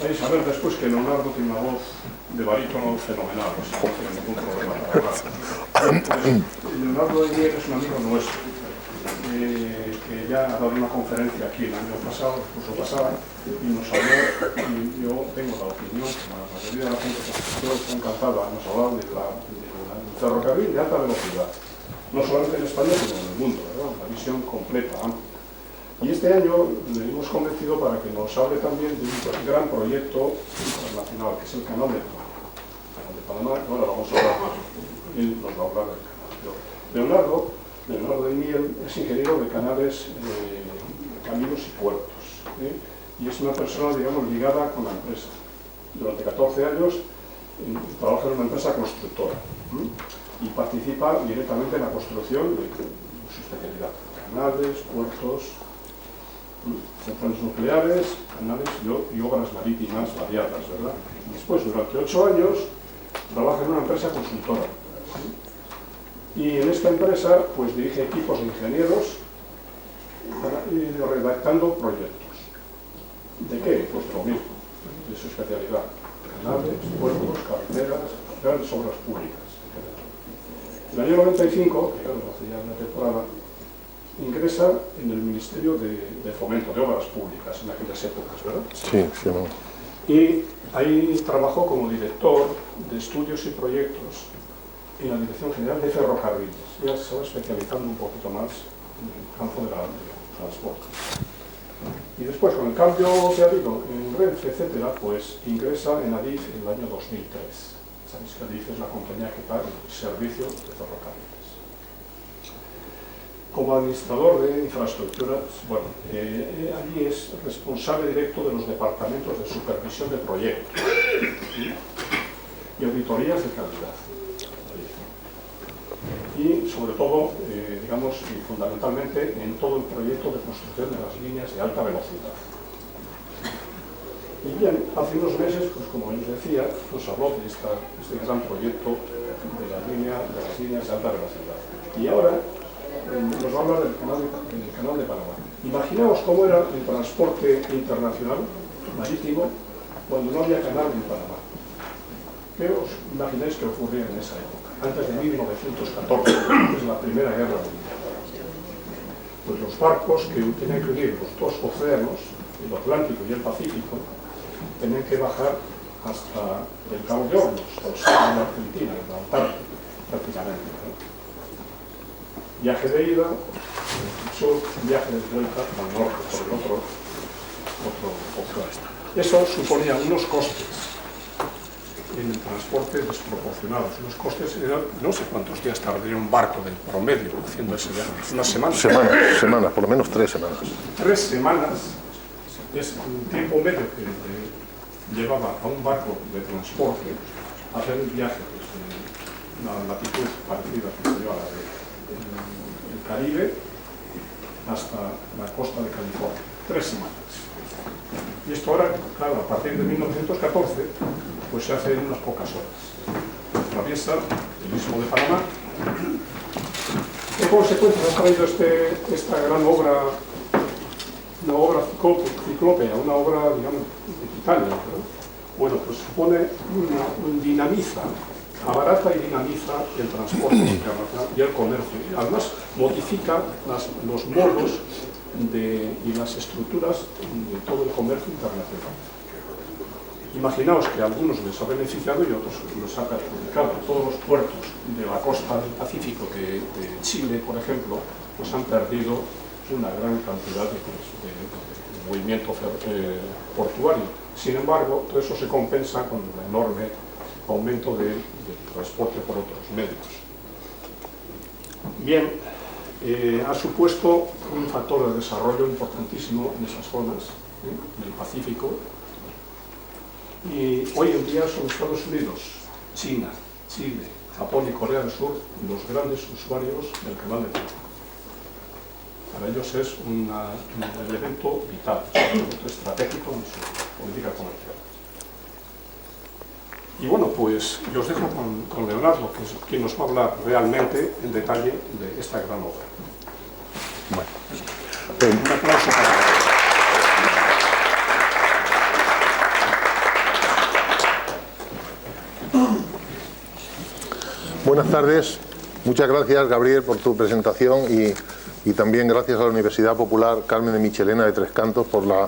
Vais a ver después que Leonardo tiene una voz de barítono fenomenal, o sea, no tiene ningún problema para hablar. Leonardo Inier es un amigo nuestro, que ya ha dado una conferencia aquí el año pasado, el curso pasado, y nos habló, y yo tengo la opinión, que la mayoría de la gente que asistió está encantada, nos hablaba del ferrocarril de alta velocidad, no solamente en España, sino en el mundo, ¿verdad? Una visión completa, amplia. Y este año le hemos convencido para que nos hable también de un gran proyecto internacional, que es el Canal de Panamá. El Canal de Panamá, ahora vamos a hablar más. Él nos va a hablar del canal. Leonardo de Miel es ingeniero de canales, caminos y puertos. Y es una persona, digamos, ligada con la empresa. Durante 14 años trabaja en una empresa constructora y participa directamente en la construcción de su especialidad. Canales, puertos, centrales nucleares, canales y obras marítimas variadas, ¿verdad? Después, durante 8 años, trabaja en una empresa consultora. Y en esta empresa, pues dirige equipos de ingenieros redactando proyectos. ¿De qué? Pues lo mismo, de su especialidad. Canales, puertos, carreteras, grandes obras públicas. En el año 95, que claro, hace ya una temporada, ingresa en el Ministerio de Fomento, de Obras Públicas, en aquellas épocas, ¿verdad? Sí, sí. No. Y ahí trabajó como director de estudios y proyectos en la Dirección General de Ferrocarriles. Ya se va especializando un poquito más en el campo del transporte. Y después, con el cambio que ha habido en Renfe, etcétera, pues ingresa en ADIF en el año 2003. Sabéis que ADIF es la compañía que paga el servicio de ferrocarriles. Como administrador de infraestructuras, bueno, allí es responsable directo de los departamentos de supervisión de proyectos y auditorías de calidad. Y sobre todo, digamos, y fundamentalmente en todo el proyecto de construcción de las líneas de alta velocidad. Y bien, hace unos meses, pues como os decía, nos habló de este gran proyecto de las líneas de alta velocidad. Y ahora nos va a hablar del canal de Panamá. Imaginaos cómo era el transporte internacional marítimo cuando no había canal en Panamá. ¿Qué os imagináis que ocurría en esa época? Antes de 1914, que es la Primera Guerra Mundial. Pues los barcos que tenían que unir los dos océanos, el Atlántico y el Pacífico, tenían que bajar hasta el Cabo de Hornos, hasta el sur de la Argentina, en la Antártida, prácticamente. Viaje de ida, el sur, viaje de vuelta al norte, por el otro océano. Eso suponía unos costes en el transporte desproporcionados. Unos costes eran, no sé cuántos días tardaría un barco del promedio haciendo ese viaje. Unas semanas. Semanas, por lo menos 3 semanas. 3 semanas es un tiempo medio que llevaba a un barco de transporte a hacer un viaje desde una latitud parecida que se lleva a la del Caribe hasta la costa de California. 3 semanas. Y esto ahora, claro, a partir de 1914, pues se hace en unas pocas horas. Atraviesa el Istmo de Panamá. ¿Qué consecuencias ha traído esta gran obra, una obra ciclópea, una obra, digamos, digital, ¿no? Bueno, pues supone dinamiza, abarata y dinamiza el transporte internacional y el comercio. Y además modifica los modos y las estructuras de todo el comercio internacional. Imaginaos que a algunos les ha beneficiado y a otros les ha perjudicado. Todos los puertos de la costa del Pacífico, de Chile, por ejemplo, pues han perdido una gran cantidad de movimiento portuario. Sin embargo, todo eso se compensa con un enorme aumento del transporte por otros medios. Bien, ha supuesto un factor de desarrollo importantísimo en esas zonas, del Pacífico, y hoy en día son Estados Unidos, China, Chile, Japón y Corea del Sur los grandes usuarios del canal de Panamá. Para ellos es un elemento vital, un elemento estratégico en su política comercial. Y bueno, pues yo os dejo con Leonardo, que es quien nos va a hablar realmente en detalle de esta gran obra. Bueno. Un aplauso para él. Buenas tardes. Muchas gracias, Gabriel, por tu presentación y también gracias a la Universidad Popular Carmen de Michelena de Tres Cantos por la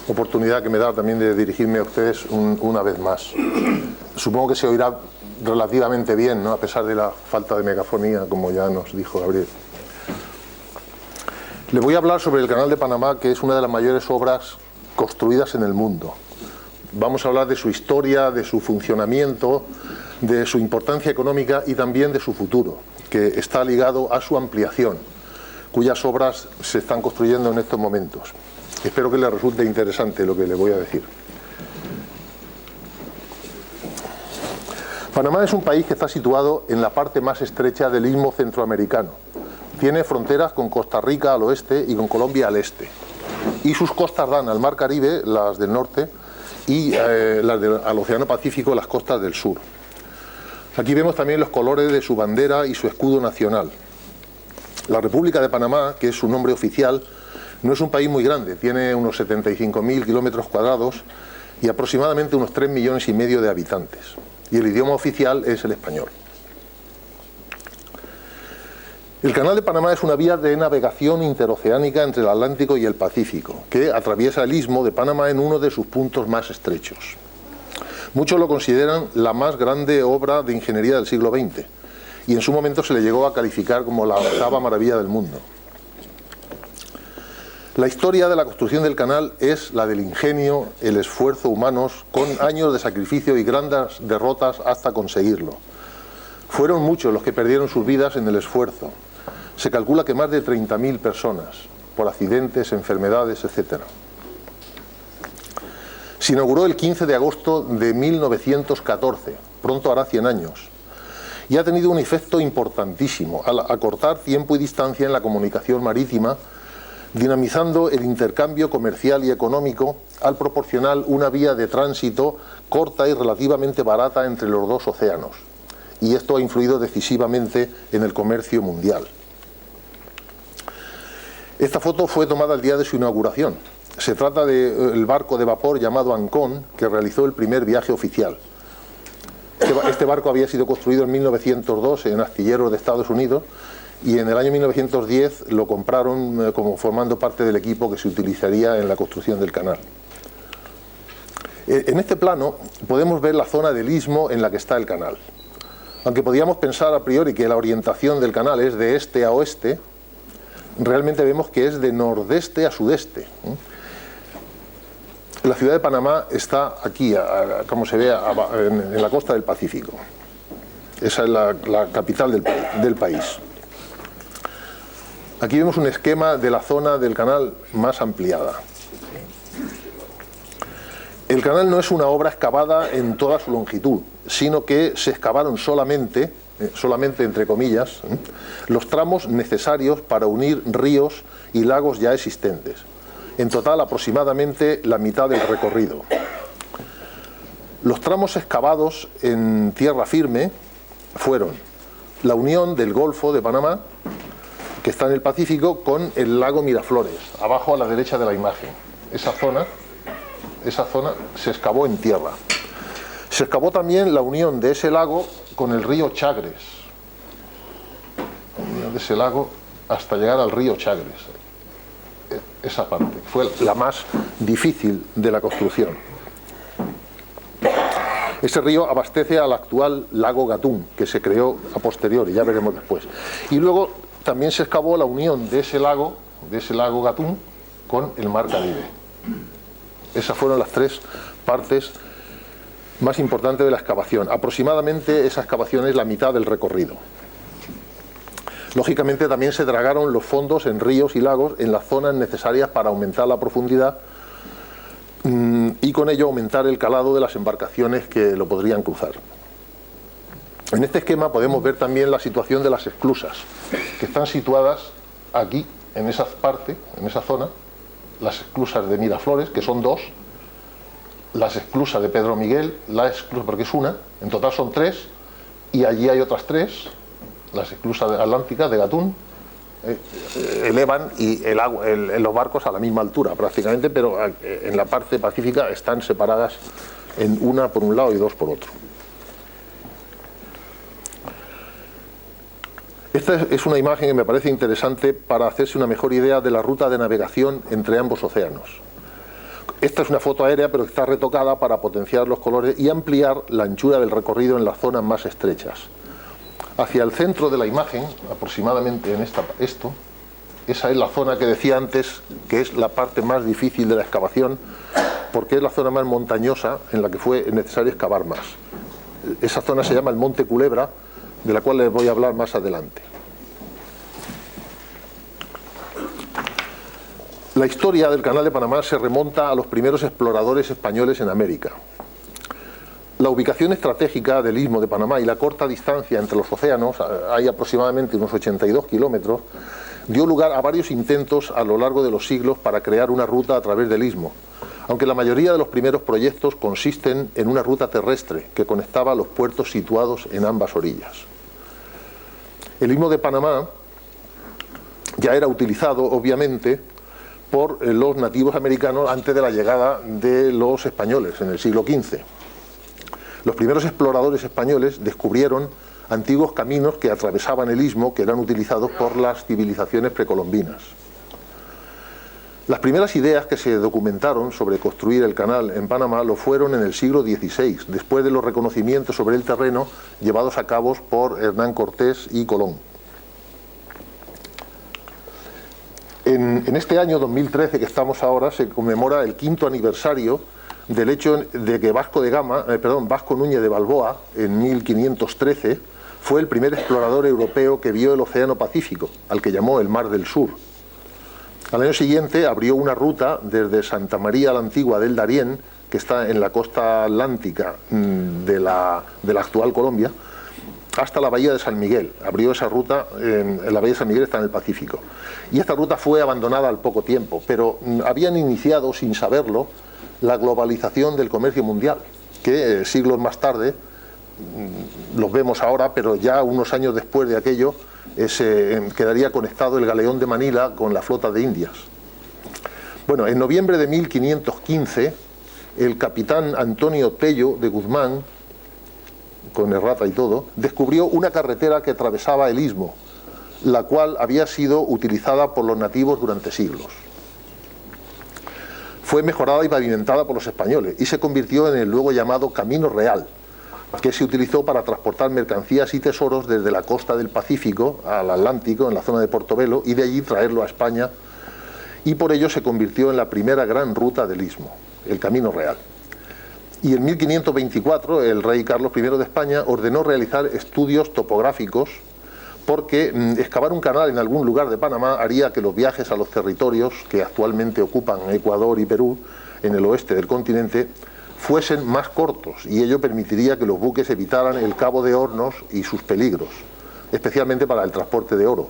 oportunidad que me da también de dirigirme a ustedes una vez más. Supongo que se oirá relativamente bien, ¿no?, a pesar de la falta de megafonía, como ya nos dijo Gabriel. Le voy a hablar sobre el Canal de Panamá, que es una de las mayores obras construidas en el mundo. Vamos a hablar de su historia, de su funcionamiento, de su importancia económica y también de su futuro, que está ligado a su ampliación, cuyas obras se están construyendo en estos momentos. Espero que le resulte interesante lo que le voy a decir. Panamá es un país que está situado en la parte más estrecha del Istmo Centroamericano. Tiene fronteras con Costa Rica al oeste y con Colombia al este. Y sus costas dan al Mar Caribe, las del norte, y al Océano Pacífico, las costas del sur. Aquí vemos también los colores de su bandera y su escudo nacional. La República de Panamá, que es su nombre oficial, no es un país muy grande, tiene unos 75.000 kilómetros cuadrados y aproximadamente unos 3,5 millones de habitantes. Y el idioma oficial es el español. El Canal de Panamá es una vía de navegación interoceánica entre el Atlántico y el Pacífico, que atraviesa el Istmo de Panamá en uno de sus puntos más estrechos. Muchos lo consideran la más grande obra de ingeniería del siglo XX, y en su momento se le llegó a calificar como la 8ª maravilla del mundo. La historia de la construcción del canal es la del ingenio, el esfuerzo humanos, con años de sacrificio y grandes derrotas hasta conseguirlo. Fueron muchos los que perdieron sus vidas en el esfuerzo. Se calcula que más de 30.000 personas, por accidentes, enfermedades, etc. Se inauguró el 15 de agosto de 1914, pronto hará 100 años, y ha tenido un efecto importantísimo al acortar tiempo y distancia en la comunicación marítima, dinamizando el intercambio comercial y económico al proporcionar una vía de tránsito corta y relativamente barata entre los dos océanos. Y esto ha influido decisivamente en el comercio mundial. Esta foto fue tomada el día de su inauguración. Se trata del barco de vapor llamado Ancón, que realizó el primer viaje oficial. Este barco había sido construido en 1902 en astilleros de Estados Unidos y en el año 1910 lo compraron como formando parte del equipo que se utilizaría en la construcción del canal. En este plano podemos ver la zona del istmo en la que está el canal. Aunque podíamos pensar a priori que la orientación del canal es de este a oeste, realmente vemos que es de nordeste a sudeste. La ciudad de Panamá está aquí, como se ve, en la costa del Pacífico. Esa es la capital del país. Aquí vemos un esquema de la zona del canal más ampliada. El canal no es una obra excavada en toda su longitud, sino que se excavaron solamente entre comillas, los tramos necesarios para unir ríos y lagos ya existentes. En total, aproximadamente la mitad del recorrido. Los tramos excavados en tierra firme fueron la unión del Golfo de Panamá, que está en el Pacífico, con el lago Miraflores, abajo a la derecha de la imagen. Esa zona se excavó en tierra. Se excavó también la unión de ese lago con el río Chagres. La unión de ese lago hasta llegar al río Chagres. Esa parte fue la más difícil de la construcción. Ese río abastece al actual lago Gatún, que se creó a posteriori, ya veremos después. Y luego también se excavó la unión de ese lago Gatún con el Mar Caribe. Esas fueron las tres partes más importantes de la excavación. Aproximadamente esa excavación es la mitad del recorrido. Lógicamente también se dragaron los fondos en ríos y lagos en las zonas necesarias para aumentar la profundidad y con ello aumentar el calado de las embarcaciones que lo podrían cruzar. En este esquema podemos ver también la situación de las esclusas, que están situadas aquí, en esa parte, en esa zona, las esclusas de Miraflores, que son dos, las esclusas de Pedro Miguel, la esclusa, porque es una, en total son tres, y allí hay otras tres, las esclusas atlánticas de Gatún, elevan y los barcos a la misma altura prácticamente, pero en la parte pacífica están separadas en una por un lado y dos por otro. Esta es una imagen que me parece interesante para hacerse una mejor idea de la ruta de navegación entre ambos océanos. Esta es una foto aérea, pero está retocada para potenciar los colores y ampliar la anchura del recorrido en las zonas más estrechas. Hacia el centro de la imagen, aproximadamente en esa es la zona que decía antes, que es la parte más difícil de la excavación, porque es la zona más montañosa en la que fue necesario excavar más. Esa zona se llama el Monte Culebra, de la cual les voy a hablar más adelante. La historia del Canal de Panamá se remonta a los primeros exploradores españoles en América. La ubicación estratégica del Istmo de Panamá y la corta distancia entre los océanos, hay aproximadamente unos 82 kilómetros, dio lugar a varios intentos a lo largo de los siglos para crear una ruta a través del Istmo, aunque la mayoría de los primeros proyectos consisten en una ruta terrestre que conectaba los puertos situados en ambas orillas. El Istmo de Panamá ya era utilizado, obviamente, por los nativos americanos antes de la llegada de los españoles en el siglo XV. Los primeros exploradores españoles descubrieron antiguos caminos que atravesaban el istmo que eran utilizados por las civilizaciones precolombinas. Las primeras ideas que se documentaron sobre construir el canal en Panamá lo fueron en el siglo XVI, después de los reconocimientos sobre el terreno llevados a cabo por Hernán Cortés y Colón. En este año 2013 que estamos ahora se conmemora el 5º aniversario del hecho de que Vasco Núñez de Balboa, en 1513, fue el primer explorador europeo que vio el Océano Pacífico, al que llamó el Mar del Sur. Al año siguiente abrió una ruta desde Santa María la Antigua del Darién, que está en la costa atlántica de la actual Colombia, hasta la bahía de San Miguel. Abrió esa ruta, la bahía de San Miguel está en el Pacífico. Y esta ruta fue abandonada al poco tiempo, pero habían iniciado, sin saberlo, la globalización del comercio mundial, que siglos más tarde, los vemos ahora, pero ya unos años después de aquello, quedaría conectado el galeón de Manila con la flota de Indias. Bueno, en noviembre de 1515, el capitán Antonio Tello de Guzmán, con errata y todo, descubrió una carretera que atravesaba el istmo, la cual había sido utilizada por los nativos durante siglos. Fue mejorada y pavimentada por los españoles y se convirtió en el luego llamado Camino Real, que se utilizó para transportar mercancías y tesoros desde la costa del Pacífico al Atlántico, en la zona de Portobelo, y de allí traerlo a España, y por ello se convirtió en la primera gran ruta del istmo, el Camino Real. Y en 1524 el rey Carlos I de España ordenó realizar estudios topográficos porque excavar un canal en algún lugar de Panamá haría que los viajes a los territorios que actualmente ocupan Ecuador y Perú en el oeste del continente fuesen más cortos, y ello permitiría que los buques evitaran el Cabo de Hornos y sus peligros, especialmente para el transporte de oro.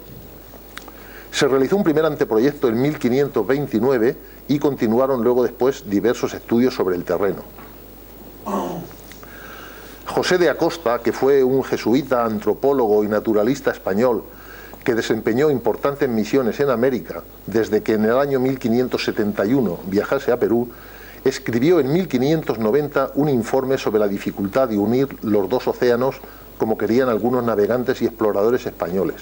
Se realizó un primer anteproyecto en 1529 y continuaron luego después diversos estudios sobre el terreno. José de Acosta, que fue un jesuita, antropólogo y naturalista español que desempeñó importantes misiones en América desde que en el año 1571 viajase a Perú, escribió en 1590 un informe sobre la dificultad de unir los dos océanos como querían algunos navegantes y exploradores españoles.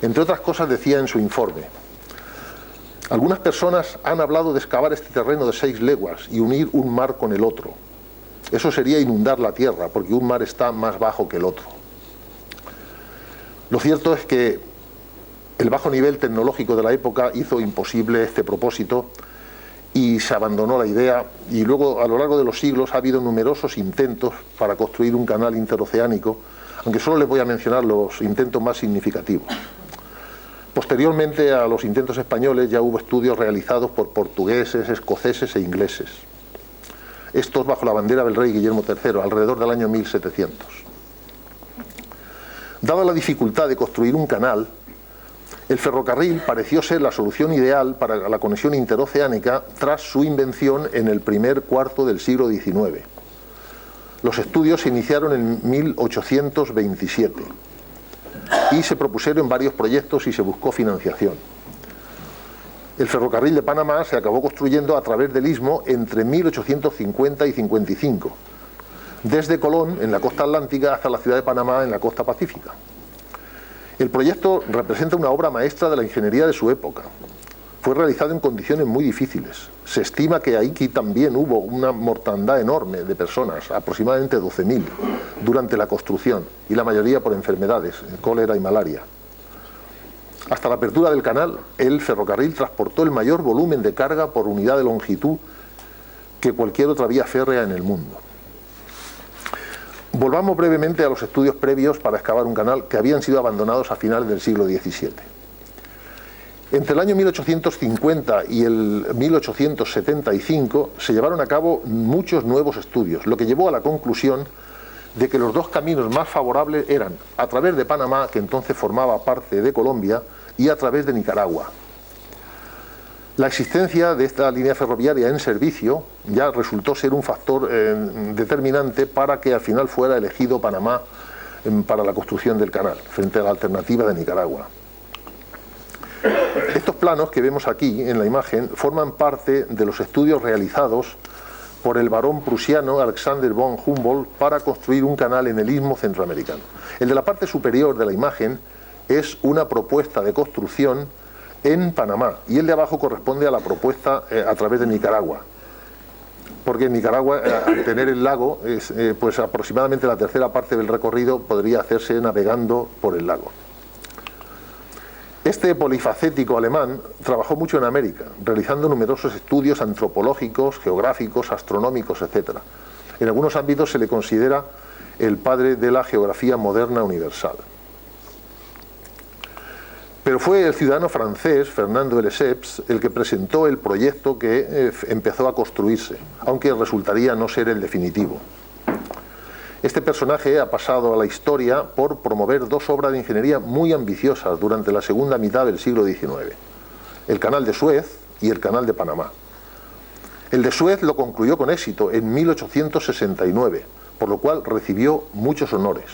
Entre otras cosas decía en su informe: algunas personas han hablado de excavar este terreno de 6 leguas y unir un mar con el otro. Eso sería inundar la tierra, porque un mar está más bajo que el otro. Lo cierto es que el bajo nivel tecnológico de la época hizo imposible este propósito y se abandonó la idea, y luego a lo largo de los siglos ha habido numerosos intentos para construir un canal interoceánico, aunque solo les voy a mencionar los intentos más significativos. Posteriormente a los intentos españoles ya hubo estudios realizados por portugueses, escoceses e ingleses. Estos bajo la bandera del rey Guillermo III, alrededor del año 1700. Dada la dificultad de construir un canal, el ferrocarril pareció ser la solución ideal para la conexión interoceánica tras su invención en el primer cuarto del siglo XIX. Los estudios se iniciaron en 1827 y se propusieron varios proyectos y se buscó financiación. El ferrocarril de Panamá se acabó construyendo a través del istmo entre 1850 y 55, desde Colón, en la costa atlántica, hasta la ciudad de Panamá, en la costa pacífica. El proyecto representa una obra maestra de la ingeniería de su época. Fue realizado en condiciones muy difíciles. Se estima que aquí también hubo una mortandad enorme de personas, aproximadamente 12.000, durante la construcción, y la mayoría por enfermedades, cólera y malaria. Hasta la apertura del canal, el ferrocarril transportó el mayor volumen de carga por unidad de longitud que cualquier otra vía férrea en el mundo. Volvamos brevemente a los estudios previos para excavar un canal que habían sido abandonados a finales del siglo XVII. Entre el año 1850 y el 1875 se llevaron a cabo muchos nuevos estudios, lo que llevó a la conclusión de que los dos caminos más favorables eran a través de Panamá, que entonces formaba parte de Colombia, y a través de Nicaragua. La existencia de esta línea ferroviaria en servicio ya resultó ser un factor determinante para que al final fuera elegido Panamá para la construcción del canal, frente a la alternativa de Nicaragua. Estos planos que vemos aquí en la imagen forman parte de los estudios realizados por el barón prusiano Alexander von Humboldt para construir un canal en el istmo centroamericano. El de la parte superior de la imagen es una propuesta de construcción en Panamá y el de abajo corresponde a la propuesta a través de Nicaragua, porque en Nicaragua, al tener el lago, pues aproximadamente la tercera parte del recorrido podría hacerse navegando por el lago. Este polifacético alemán trabajó mucho en América, realizando numerosos estudios antropológicos, geográficos, astronómicos, etc. En algunos ámbitos se le considera el padre de la geografía moderna universal. Pero fue el ciudadano francés, Fernando de Lesseps, el que presentó el proyecto que empezó a construirse, aunque resultaría no ser el definitivo. Este personaje ha pasado a la historia por promover dos obras de ingeniería muy ambiciosas durante la segunda mitad del siglo XIX, el Canal de Suez y el Canal de Panamá. El de Suez lo concluyó con éxito en 1869, por lo cual recibió muchos honores.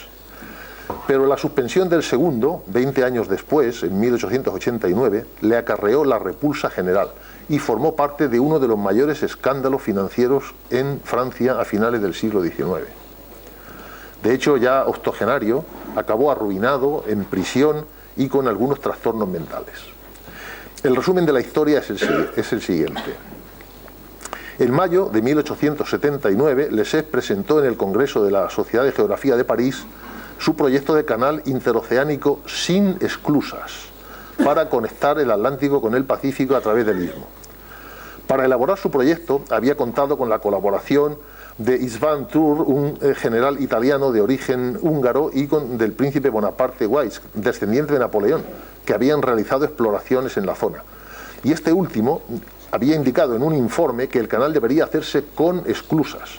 Pero la suspensión del segundo, 20 años después, en 1889, le acarreó la repulsa general y formó parte de uno de los mayores escándalos financieros en Francia a finales del siglo XIX. De hecho, ya octogenario, acabó arruinado, en prisión y con algunos trastornos mentales. El resumen de la historia es el siguiente. En mayo de 1879, Lesseps presentó en el Congreso de la Sociedad de Geografía de París su proyecto de canal interoceánico sin esclusas para conectar el Atlántico con el Pacífico a través del istmo. Para elaborar su proyecto había contado con la colaboración de István Thurr, un general italiano de origen húngaro, y del príncipe Bonaparte Weiss, descendiente de Napoleón, que habían realizado exploraciones en la zona. Y este último había indicado en un informe que el canal debería hacerse con esclusas,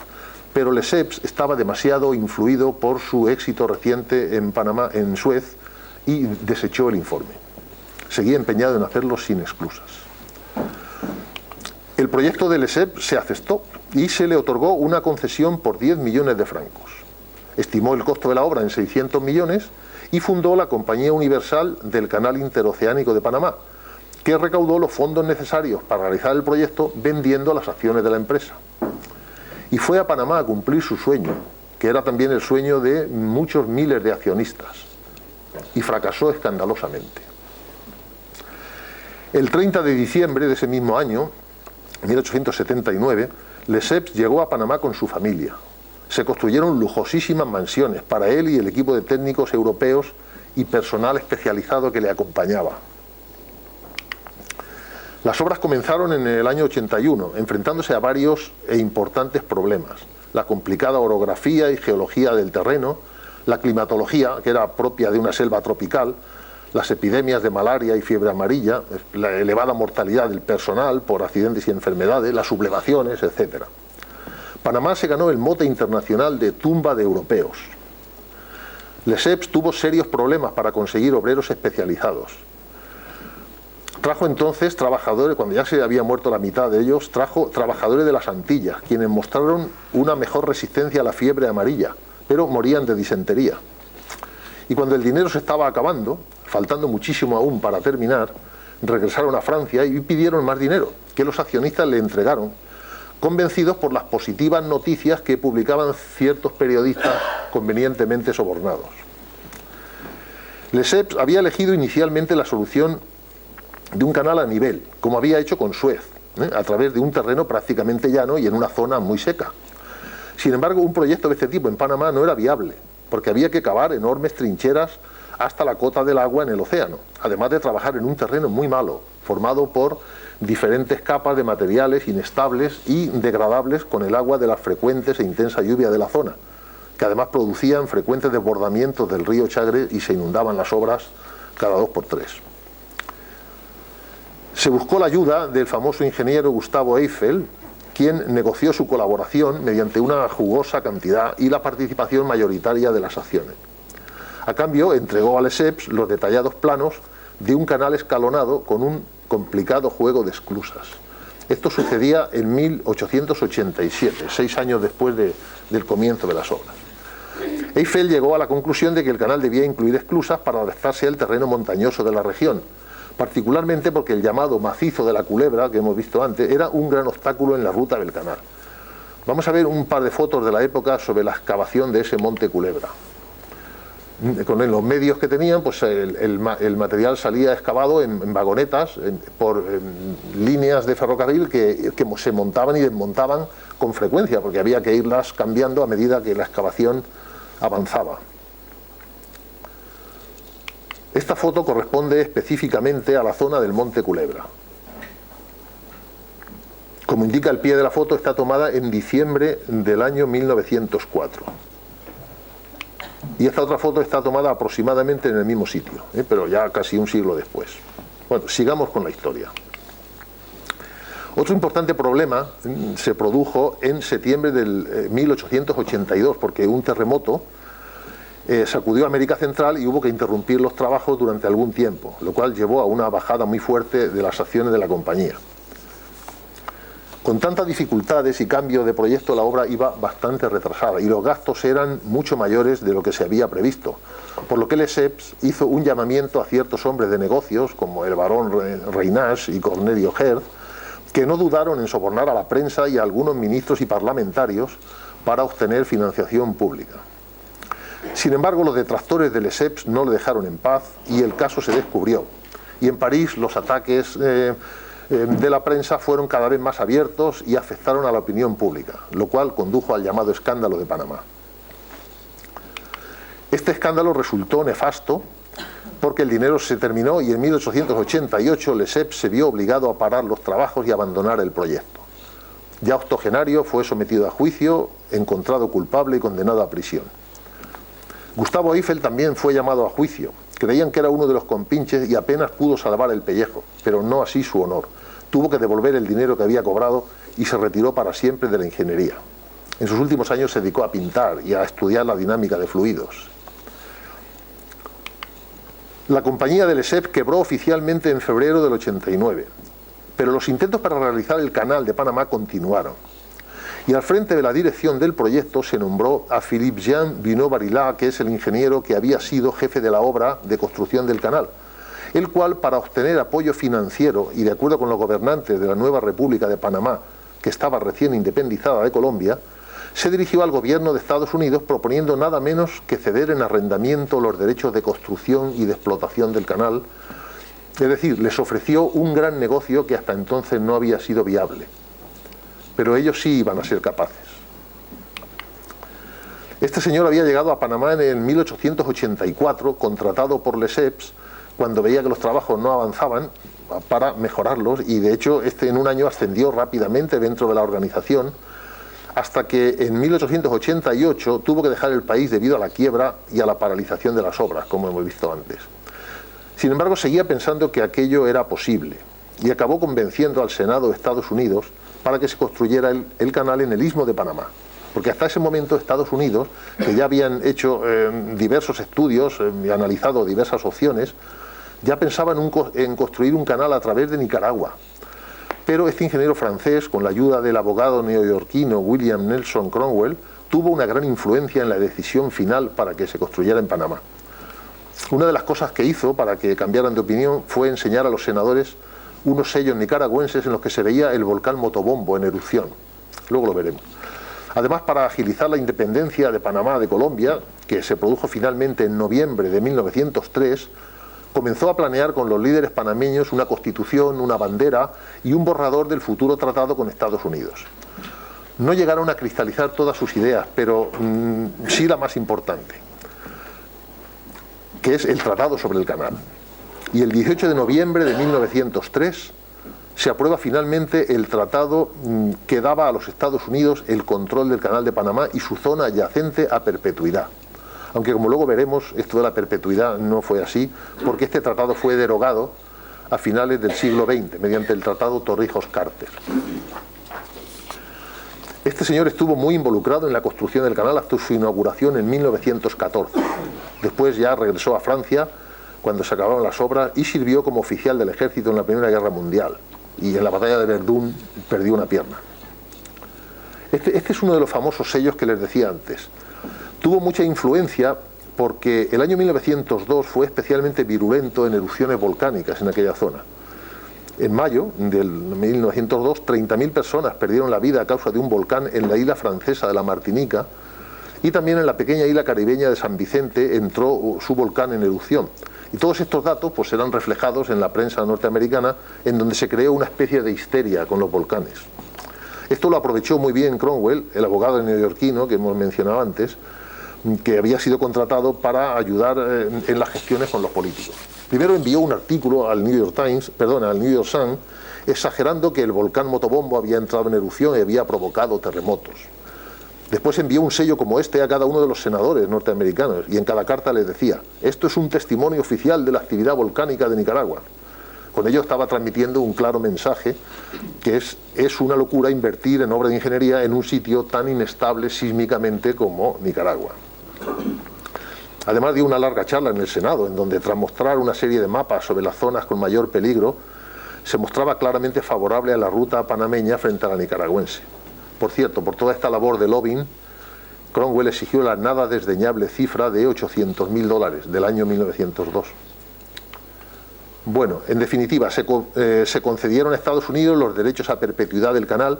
pero Lesseps estaba demasiado influido por su éxito reciente en Panamá, en Suez, y desechó el informe. Seguía empeñado en hacerlo sin esclusas. El proyecto de Lesseps se aceptó y se le otorgó una concesión por 10 millones de francos. Estimó el costo de la obra en 600 millones y fundó la Compañía Universal del Canal Interoceánico de Panamá, que recaudó los fondos necesarios para realizar el proyecto vendiendo las acciones de la empresa. Y fue a Panamá a cumplir su sueño, que era también el sueño de muchos miles de accionistas, y fracasó escandalosamente. El 30 de diciembre de ese mismo año, 1879, Lesseps llegó a Panamá con su familia. Se construyeron lujosísimas mansiones para él y el equipo de técnicos europeos y personal especializado que le acompañaba. Las obras comenzaron en el año 81, enfrentándose a varios e importantes problemas: la complicada orografía y geología del terreno, la climatología, que era propia de una selva tropical, las epidemias de malaria y fiebre amarilla, la elevada mortalidad del personal por accidentes y enfermedades, las sublevaciones, etc. Panamá se ganó el mote internacional de tumba de europeos. Lesseps tuvo serios problemas para conseguir obreros especializados. Trajo entonces trabajadores, cuando ya se había muerto la mitad de ellos, trajo trabajadores de las Antillas, quienes mostraron una mejor resistencia a la fiebre amarilla, pero morían de disentería. Y cuando el dinero se estaba acabando, faltando muchísimo aún para terminar, regresaron a Francia y pidieron más dinero, que los accionistas le entregaron, convencidos por las positivas noticias que publicaban ciertos periodistas convenientemente sobornados. Lesseps había elegido inicialmente la solución de un canal a nivel, como había hecho con Suez, a través de un terreno prácticamente llano y en una zona muy seca. Sin embargo, un proyecto de este tipo en Panamá no era viable, porque había que cavar enormes trincheras hasta la cota del agua en el océano, además de trabajar en un terreno muy malo, formado por diferentes capas de materiales inestables y degradables con el agua de las frecuentes e intensas lluvias de la zona, que además producían frecuentes desbordamientos del río Chagre y se inundaban las obras cada 2 por 3. Se buscó la ayuda del famoso ingeniero Gustavo Eiffel, quien negoció su colaboración mediante una jugosa cantidad y la participación mayoritaria de las acciones. A cambio, entregó a Lesseps los detallados planos de un canal escalonado con un complicado juego de esclusas. Esto sucedía en 1887, 6 años después del comienzo de las obras. Eiffel llegó a la conclusión de que el canal debía incluir esclusas para adaptarse al terreno montañoso de la región, particularmente porque el llamado macizo de la Culebra, que hemos visto antes, era un gran obstáculo en la ruta del canal. Vamos a ver un par de fotos de la época sobre la excavación de ese monte Culebra. Con los medios que tenían, pues el material salía excavado en vagonetas por líneas de ferrocarril que se montaban y desmontaban con frecuencia, porque había que irlas cambiando a medida que la excavación avanzaba. Esta foto corresponde específicamente a la zona del monte Culebra. Como indica el pie de la foto, está tomada en diciembre del año 1904. Y esta otra foto está tomada aproximadamente en el mismo sitio, pero ya casi un siglo después. Bueno, sigamos con la historia. Otro importante problema se produjo en septiembre del 1882, porque un terremoto sacudió América Central y hubo que interrumpir los trabajos durante algún tiempo, lo cual llevó a una bajada muy fuerte de las acciones de la compañía. Con tantas dificultades y cambio de proyecto, la obra iba bastante retrasada y los gastos eran mucho mayores de lo que se había previsto, por lo que Lesseps hizo un llamamiento a ciertos hombres de negocios, como el barón Reynage y Cornelio Herz, que no dudaron en sobornar a la prensa y a algunos ministros y parlamentarios para obtener financiación pública. Sin embargo, los detractores de Lesseps no le dejaron en paz y el caso se descubrió. Y en París los ataques de la prensa fueron cada vez más abiertos y afectaron a la opinión pública, lo cual condujo al llamado escándalo de Panamá. Este escándalo resultó nefasto porque el dinero se terminó y en 1888 Lesseps se vio obligado a parar los trabajos y abandonar el proyecto. Ya octogenario, fue sometido a juicio, encontrado culpable y condenado a prisión. Gustavo Eiffel también fue llamado a juicio. Creían que era uno de los compinches y apenas pudo salvar el pellejo, pero no así su honor. Tuvo que devolver el dinero que había cobrado y se retiró para siempre de la ingeniería. En sus últimos años se dedicó a pintar y a estudiar la dinámica de fluidos. La compañía de Lesseps quebró oficialmente en febrero del 89, pero los intentos para realizar el canal de Panamá continuaron. Y al frente de la dirección del proyecto se nombró a Philippe-Jean Binot-Barillat, que es el ingeniero que había sido jefe de la obra de construcción del canal, el cual, para obtener apoyo financiero y de acuerdo con los gobernantes de la nueva República de Panamá, que estaba recién independizada de Colombia, se dirigió al gobierno de Estados Unidos proponiendo nada menos que ceder en arrendamiento los derechos de construcción y de explotación del canal, es decir, les ofreció un gran negocio que hasta entonces no había sido viable. Pero ellos sí iban a ser capaces. Este señor había llegado a Panamá en el 1884, contratado por Lesseps, cuando veía que los trabajos no avanzaban, para mejorarlos, y de hecho en un año ascendió rápidamente dentro de la organización, hasta que en 1888 tuvo que dejar el país debido a la quiebra y a la paralización de las obras, como hemos visto antes. Sin embargo, seguía pensando que aquello era posible, y acabó convenciendo al Senado de Estados Unidos para que se construyera el canal en el Istmo de Panamá. Porque hasta ese momento Estados Unidos, que ya habían hecho diversos estudios y analizado diversas opciones, ya pensaban en construir un canal a través de Nicaragua. Pero este ingeniero francés, con la ayuda del abogado neoyorquino William Nelson Cromwell, tuvo una gran influencia en la decisión final para que se construyera en Panamá. Una de las cosas que hizo para que cambiaran de opinión fue enseñar a los senadores unos sellos nicaragüenses en los que se veía el volcán Motobombo en erupción. Luego lo veremos. Además, para agilizar la independencia de Panamá de Colombia, que se produjo finalmente en noviembre de 1903, comenzó a planear con los líderes panameños una constitución, una bandera y un borrador del futuro tratado con Estados Unidos. No llegaron a cristalizar todas sus ideas, pero sí la más importante, que es el Tratado sobre el Canal. Y el 18 de noviembre de 1903 se aprueba finalmente el tratado que daba a los Estados Unidos el control del Canal de Panamá y su zona adyacente a perpetuidad. Aunque, como luego veremos, esto de la perpetuidad no fue así, porque este tratado fue derogado a finales del siglo XX mediante el Tratado Torrijos-Carter. Este señor estuvo muy involucrado en la construcción del canal hasta su inauguración en 1914. Después ya regresó a Francia cuando se acabaron las obras y sirvió como oficial del ejército en la Primera Guerra Mundial. Y en la batalla de Verdún perdió una pierna. Este es uno de los famosos sellos que les decía antes. Tuvo mucha influencia porque el año 1902 fue especialmente virulento en erupciones volcánicas en aquella zona. En mayo del 1902, 30.000 personas perdieron la vida a causa de un volcán en la isla francesa de la Martinica, y también en la pequeña isla caribeña de San Vicente entró su volcán en erupción. Y todos estos datos pues eran reflejados en la prensa norteamericana, en donde se creó una especie de histeria con los volcanes. Esto lo aprovechó muy bien Cromwell, el abogado neoyorquino que hemos mencionado antes, que había sido contratado para ayudar en las gestiones con los políticos. Primero envió un artículo al New York Sun, exagerando que el volcán Motobombo había entrado en erupción y había provocado terremotos. Después envió un sello como este a cada uno de los senadores norteamericanos, y en cada carta les decía: esto es un testimonio oficial de la actividad volcánica de Nicaragua. Con ello estaba transmitiendo un claro mensaje, que es una locura invertir en obra de ingeniería en un sitio tan inestable sísmicamente como Nicaragua. Además dio una larga charla en el Senado, en donde, tras mostrar una serie de mapas sobre las zonas con mayor peligro, se mostraba claramente favorable a la ruta panameña frente a la nicaragüense. Por cierto, por toda esta labor de lobbying, Cromwell exigió la nada desdeñable cifra de $800.000 del año 1902. Bueno, en definitiva, se concedieron a Estados Unidos los derechos a perpetuidad del canal,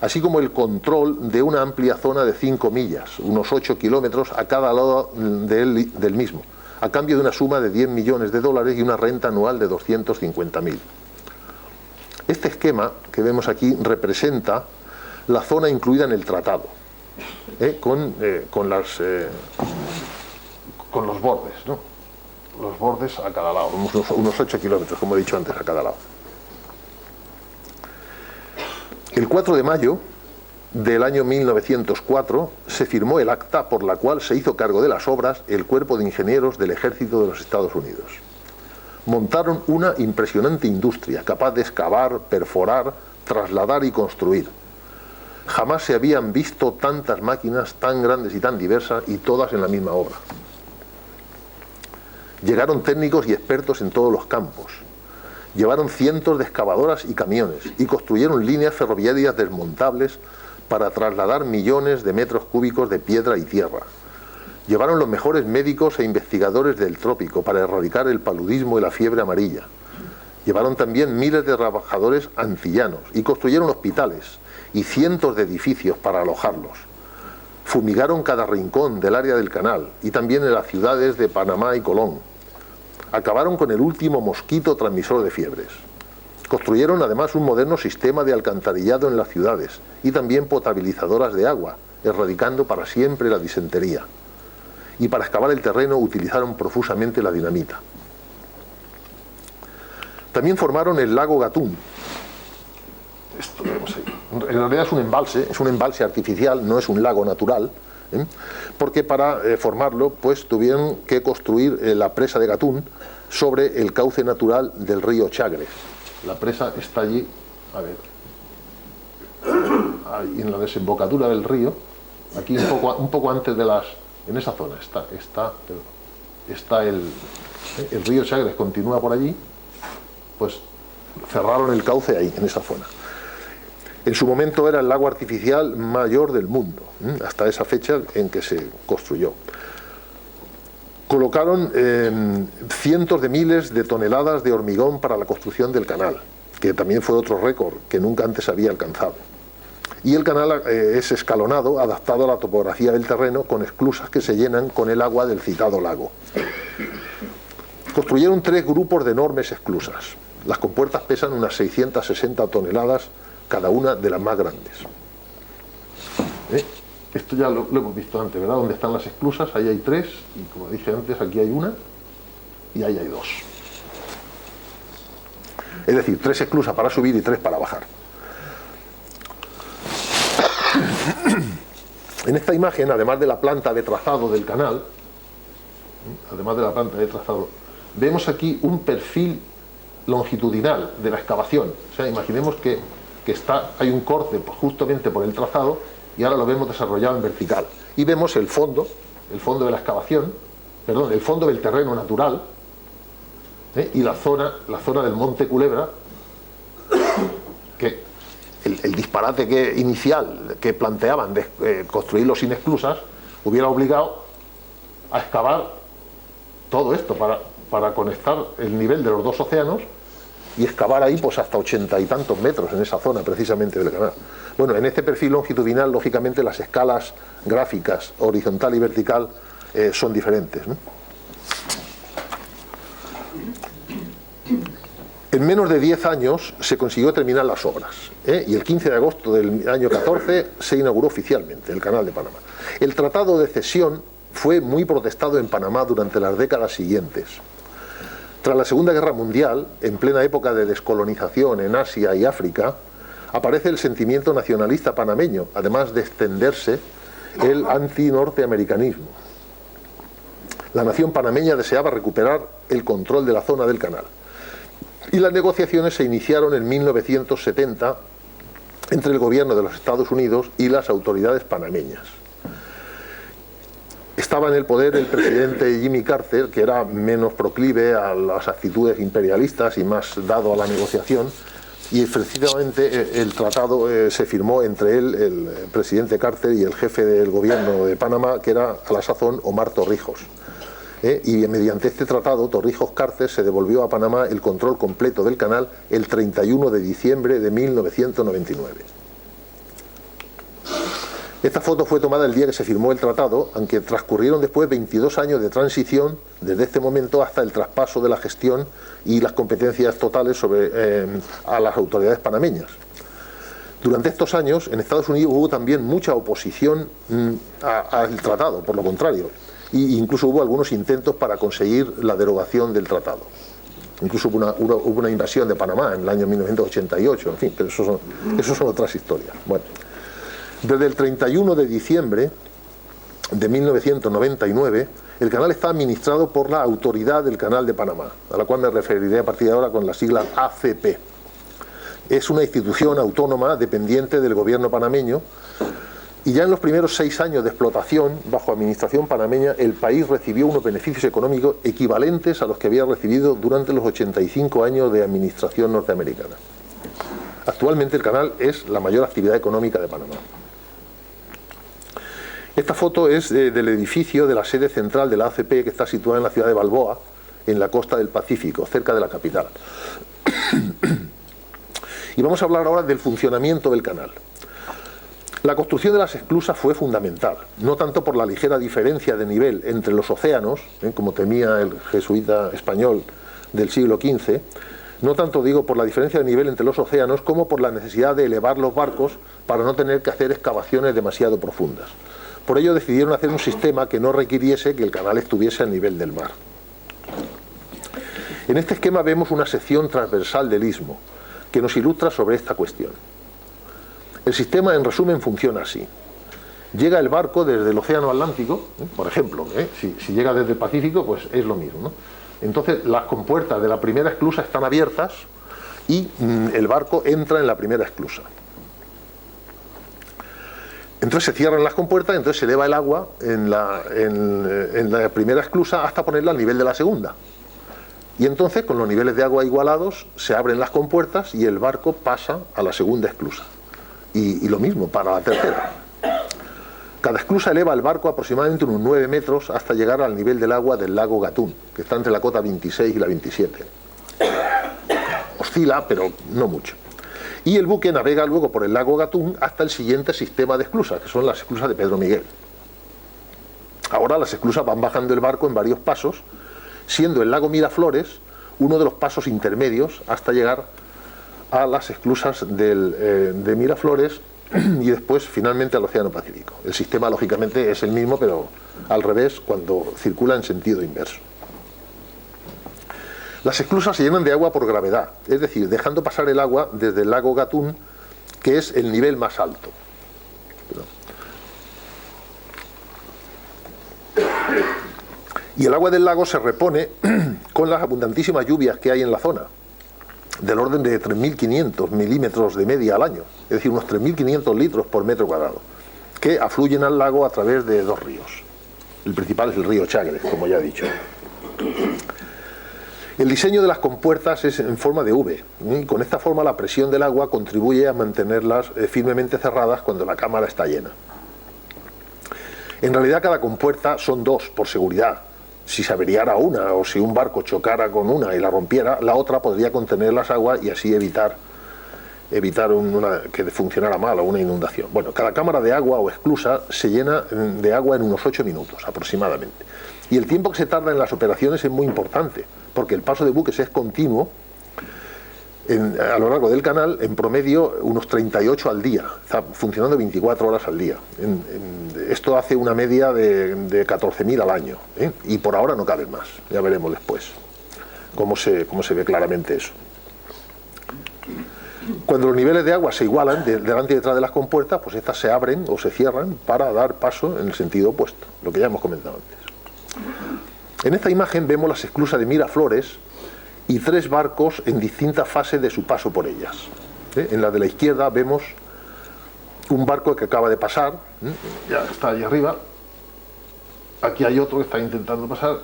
así como el control de una amplia zona de 5 millas, unos 8 kilómetros a cada lado del mismo, a cambio de una suma de $10 millones y una renta anual de 250.000. Este esquema que vemos aquí representa la zona incluida en el tratado, con los bordes, ¿no? Los bordes a cada lado, unos 8 kilómetros, como he dicho antes, a cada lado. El 4 de mayo del año 1904 se firmó el acta por la cual se hizo cargo de las obras el Cuerpo de Ingenieros del Ejército de los Estados Unidos. Montaron una impresionante industria capaz de excavar, perforar, trasladar y construir. Jamás se habían visto tantas máquinas tan grandes y tan diversas, y todas en la misma obra. Llegaron técnicos y expertos en todos los campos. Llevaron cientos de excavadoras y camiones y construyeron líneas ferroviarias desmontables para trasladar millones de metros cúbicos de piedra y tierra. Llevaron los mejores médicos e investigadores del trópico para erradicar el paludismo y la fiebre amarilla. Llevaron también miles de trabajadores antillanos y construyeron hospitales y cientos de edificios para alojarlos. Fumigaron cada rincón del área del canal y también en las ciudades de Panamá y Colón. Acabaron con el último mosquito transmisor de fiebres. Construyeron además un moderno sistema de alcantarillado en las ciudades y también potabilizadoras de agua, erradicando para siempre la disentería. Y para excavar el terreno utilizaron profusamente la dinamita. También formaron el lago Gatún. Esto vemos ahí. En realidad es un embalse artificial, no es un lago natural, porque para formarlo pues tuvieron que construir la presa de Gatún sobre el cauce natural del río Chagres. La presa está allí, a ver, ahí en la desembocadura del río, aquí un poco antes de las, en esa zona está el río Chagres, continúa por allí, pues cerraron el cauce ahí, en esa zona. En su momento era el lago artificial mayor del mundo, hasta esa fecha en que se construyó. Colocaron cientos de miles de toneladas de hormigón para la construcción del canal, que también fue otro récord que nunca antes había alcanzado. Y el canal es escalonado, adaptado a la topografía del terreno, con esclusas que se llenan con el agua del citado lago. Construyeron 3 grupos de enormes esclusas. Las compuertas pesan unas 660 toneladas, cada una de las más grandes. Esto ya lo hemos visto antes, ¿verdad? Donde están las esclusas, ahí hay 3, y como dije antes, aquí hay una, y ahí hay 2. Es decir, 3 esclusas para subir y 3 para bajar. En esta imagen, además de la planta de trazado del canal, vemos aquí un perfil longitudinal de la excavación. O sea, imaginemos que hay un corte justamente por el trazado y ahora lo vemos desarrollado en vertical. Y vemos el fondo de la excavación, perdón, el fondo del terreno natural, y la zona del Monte Culebra, que el disparate inicial que planteaban de construirlo sin esclusas hubiera obligado a excavar todo esto para conectar el nivel de los 2 océanos y excavar ahí pues hasta 80 y tantos metros en esa zona precisamente del canal. Bueno, en este perfil longitudinal, lógicamente, las escalas gráficas horizontal y vertical son diferentes, ¿no? En menos de 10 años se consiguió terminar las obras, y el 15 de agosto del año 14 se inauguró oficialmente el Canal de Panamá. El Tratado de Cesión fue muy protestado en Panamá durante las décadas siguientes. Tras la Segunda Guerra Mundial, en plena época de descolonización en Asia y África, aparece el sentimiento nacionalista panameño, además de extenderse el anti-norteamericanismo. La nación panameña deseaba recuperar el control de la zona del canal. Y las negociaciones se iniciaron en 1970 entre el gobierno de los Estados Unidos y las autoridades panameñas. Estaba en el poder el presidente Jimmy Carter, que era menos proclive a las actitudes imperialistas y más dado a la negociación, y precisamente el tratado se firmó entre él, el presidente Carter, y el jefe del gobierno de Panamá, que era a la sazón Omar Torrijos. Y mediante este tratado, Torrijos-Carter se devolvió a Panamá el control completo del canal el 31 de diciembre de 1999. Esta foto fue tomada el día que se firmó el tratado, aunque transcurrieron después 22 años de transición desde este momento hasta el traspaso de la gestión y las competencias totales a las autoridades panameñas. Durante estos años, en Estados Unidos hubo también mucha oposición al tratado, por lo contrario, e incluso hubo algunos intentos para conseguir la derogación del tratado. Incluso hubo una invasión de Panamá en el año 1988, en fin, pero eso son otras historias. Bueno, desde el 31 de diciembre de 1999, el canal está administrado por la Autoridad del Canal de Panamá, a la cual me referiré a partir de ahora con la sigla ACP. Es una institución autónoma dependiente del gobierno panameño, y ya en los primeros 6 años de explotación bajo administración panameña, el país recibió unos beneficios económicos equivalentes a los que había recibido durante los 85 años de administración norteamericana. Actualmente el canal es la mayor actividad económica de Panamá. Esta foto es del edificio de la sede central de la ACP, que está situada en la ciudad de Balboa, en la costa del Pacífico, cerca de la capital. Y vamos a hablar ahora del funcionamiento del canal. La construcción de las esclusas fue fundamental, no tanto por la ligera diferencia de nivel entre los océanos, como temía el jesuita español del siglo XV, no tanto digo por la diferencia de nivel entre los océanos, como por la necesidad de elevar los barcos para no tener que hacer excavaciones demasiado profundas. Por ello decidieron hacer un sistema que no requiriese que el canal estuviese a nivel del mar. En este esquema vemos una sección transversal del istmo que nos ilustra sobre esta cuestión. El sistema, en resumen, funciona así. Llega el barco desde el océano Atlántico, por ejemplo, si llega desde el Pacífico, pues es lo mismo, ¿no? Entonces las compuertas de la primera esclusa están abiertas y el barco entra en la primera esclusa. Entonces se cierran las compuertas, entonces se eleva el agua en la primera esclusa hasta ponerla al nivel de la segunda. Y entonces, con los niveles de agua igualados, se abren las compuertas y el barco pasa a la segunda esclusa. Y lo mismo para la tercera. Cada esclusa eleva el barco aproximadamente unos 9 metros hasta llegar al nivel del agua del lago Gatún, que está entre la cota 26 y la 27. Oscila, pero no mucho. Y el buque navega luego por el lago Gatún hasta el siguiente sistema de esclusas, que son las esclusas de Pedro Miguel. Ahora las esclusas van bajando el barco en varios pasos, siendo el lago Miraflores uno de los pasos intermedios hasta llegar a las esclusas de Miraflores y después finalmente al Océano Pacífico. El sistema lógicamente es el mismo, pero al revés cuando circula en sentido inverso. Las esclusas se llenan de agua por gravedad, es decir, dejando pasar el agua desde el lago Gatún, que es el nivel más alto. Y el agua del lago se repone con las abundantísimas lluvias que hay en la zona, del orden de 3.500 milímetros de media al año, es decir, unos 3.500 litros por metro cuadrado, que afluyen al lago a través de dos ríos. El principal es el río Chagres, como ya he dicho. El diseño de las compuertas es en forma de V, y con esta forma la presión del agua contribuye a mantenerlas firmemente cerradas cuando la cámara está llena. En realidad cada compuerta son dos, por seguridad. Si se averiara una o si un barco chocara con una y la rompiera, la otra podría contener las aguas y así evitar que funcionara mal o una inundación. Bueno, cada cámara de agua o esclusa se llena de agua en unos 8 minutos aproximadamente. Y el tiempo que se tarda en las operaciones es muy importante, porque el paso de buques es continuo a lo largo del canal, en promedio unos 38 al día, está funcionando 24 horas al día. Esto hace una media de 14.000 al año, y por ahora no caben más, ya veremos después cómo se ve claramente eso. Cuando los niveles de agua se igualan delante y detrás de las compuertas, pues estas se abren o se cierran para dar paso en el sentido opuesto, lo que ya hemos comentado antes. En esta imagen vemos las esclusas de Miraflores y 3 barcos en distintas fases de su paso por ellas. En la de la izquierda vemos un barco que acaba de pasar, ya está allí arriba. Aquí hay otro que está intentando pasar,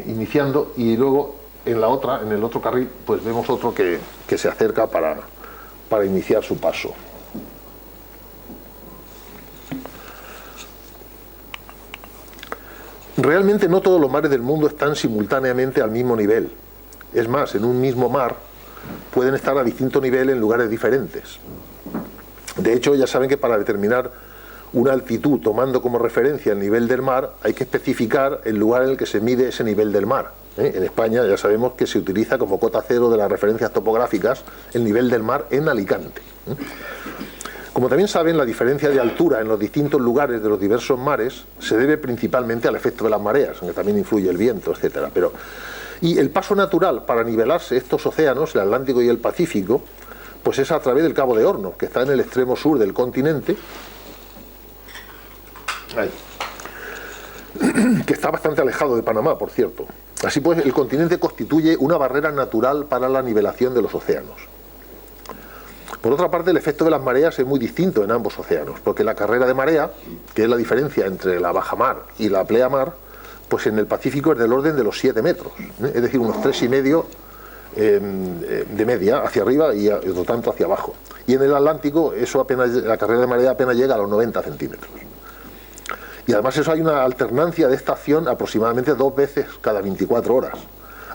iniciando, y luego en la otra, en el otro carril, pues vemos otro que se acerca para iniciar su paso. Realmente no todos los mares del mundo están simultáneamente al mismo nivel. Es más, en un mismo mar pueden estar a distinto nivel en lugares diferentes. De hecho, ya saben que para determinar una altitud tomando como referencia el nivel del mar, hay que especificar el lugar en el que se mide ese nivel del mar. En España ya sabemos que se utiliza como cota cero de las referencias topográficas el nivel del mar en Alicante. Como también saben, la diferencia de altura en los distintos lugares de los diversos mares se debe principalmente al efecto de las mareas, aunque también influye el viento, etcétera. Y el paso natural para nivelarse estos océanos, el Atlántico y el Pacífico, pues es a través del Cabo de Hornos, que está en el extremo sur del continente, que está bastante alejado de Panamá, por cierto. Así pues, el continente constituye una barrera natural para la nivelación de los océanos. Por otra parte, el efecto de las mareas es muy distinto en ambos océanos, porque la carrera de marea, que es la diferencia entre la bajamar y la pleamar, pues en el Pacífico es del orden de los 7 metros, es decir, unos 3,5 de media hacia arriba y otro tanto hacia abajo. Y en el Atlántico la carrera de marea apenas llega a los 90 centímetros. Y además eso hay una alternancia de estación aproximadamente 2 veces cada 24 horas.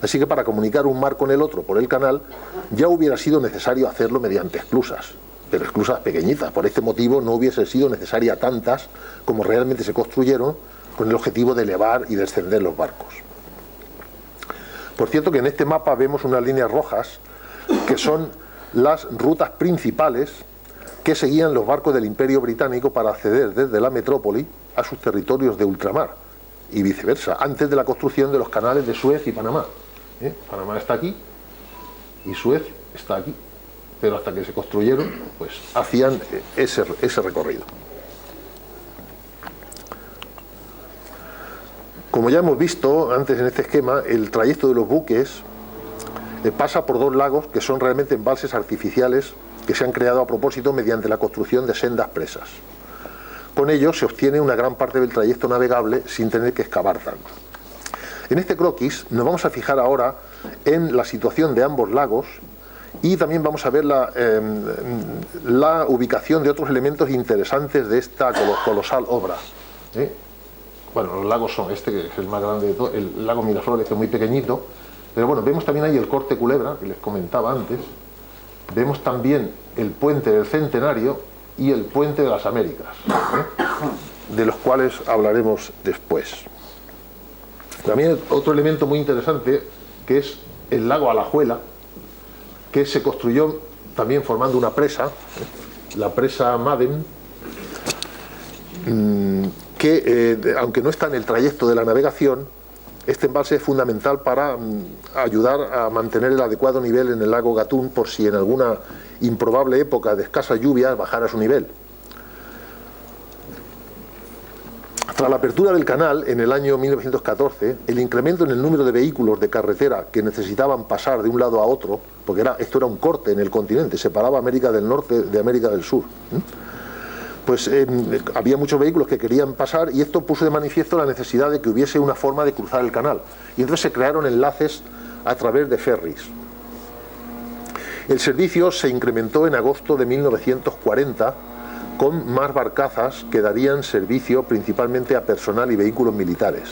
Así que para comunicar un mar con el otro por el canal ya hubiera sido necesario hacerlo mediante esclusas, pero esclusas pequeñitas. Por este motivo no hubiese sido necesaria tantas como realmente se construyeron con el objetivo de elevar y descender los barcos. Por cierto que en este mapa vemos unas líneas rojas que son las rutas principales que seguían los barcos del Imperio Británico para acceder desde la metrópoli a sus territorios de ultramar y viceversa, antes de la construcción de los canales de Suez y Panamá. Panamá está aquí y Suez está aquí, pero hasta que se construyeron, pues hacían ese recorrido. Como ya hemos visto antes en este esquema, el trayecto de los buques pasa por 2 lagos que son realmente embalses artificiales que se han creado a propósito mediante la construcción de sendas presas. Con ello se obtiene una gran parte del trayecto navegable sin tener que excavar tanto. En este croquis nos vamos a fijar ahora en la situación de ambos lagos y también vamos a ver la ubicación de otros elementos interesantes de esta colosal obra. Bueno, los lagos son este, que es el más grande de todo, el lago Miraflores, que es muy pequeñito, pero bueno, vemos también ahí el corte Culebra, que les comentaba antes, Vemos también el puente del Centenario y el puente de las Américas, de los cuales hablaremos después. También otro elemento muy interesante, que es el lago Alajuela, que se construyó también formando una presa, la presa Madden, que aunque no está en el trayecto de la navegación, este embalse es fundamental para ayudar a mantener el adecuado nivel en el lago Gatún, por si en alguna improbable época de escasa lluvia bajara su nivel. Tras la apertura del canal en el año 1914, el incremento en el número de vehículos de carretera que necesitaban pasar de un lado a otro, porque esto era un corte en el continente, separaba América del Norte de América del Sur, pues había muchos vehículos que querían pasar, y esto puso de manifiesto la necesidad de que hubiese una forma de cruzar el canal, y entonces se crearon enlaces a través de ferries. El servicio se incrementó en agosto de 1940 con más barcazas que darían servicio principalmente a personal y vehículos militares.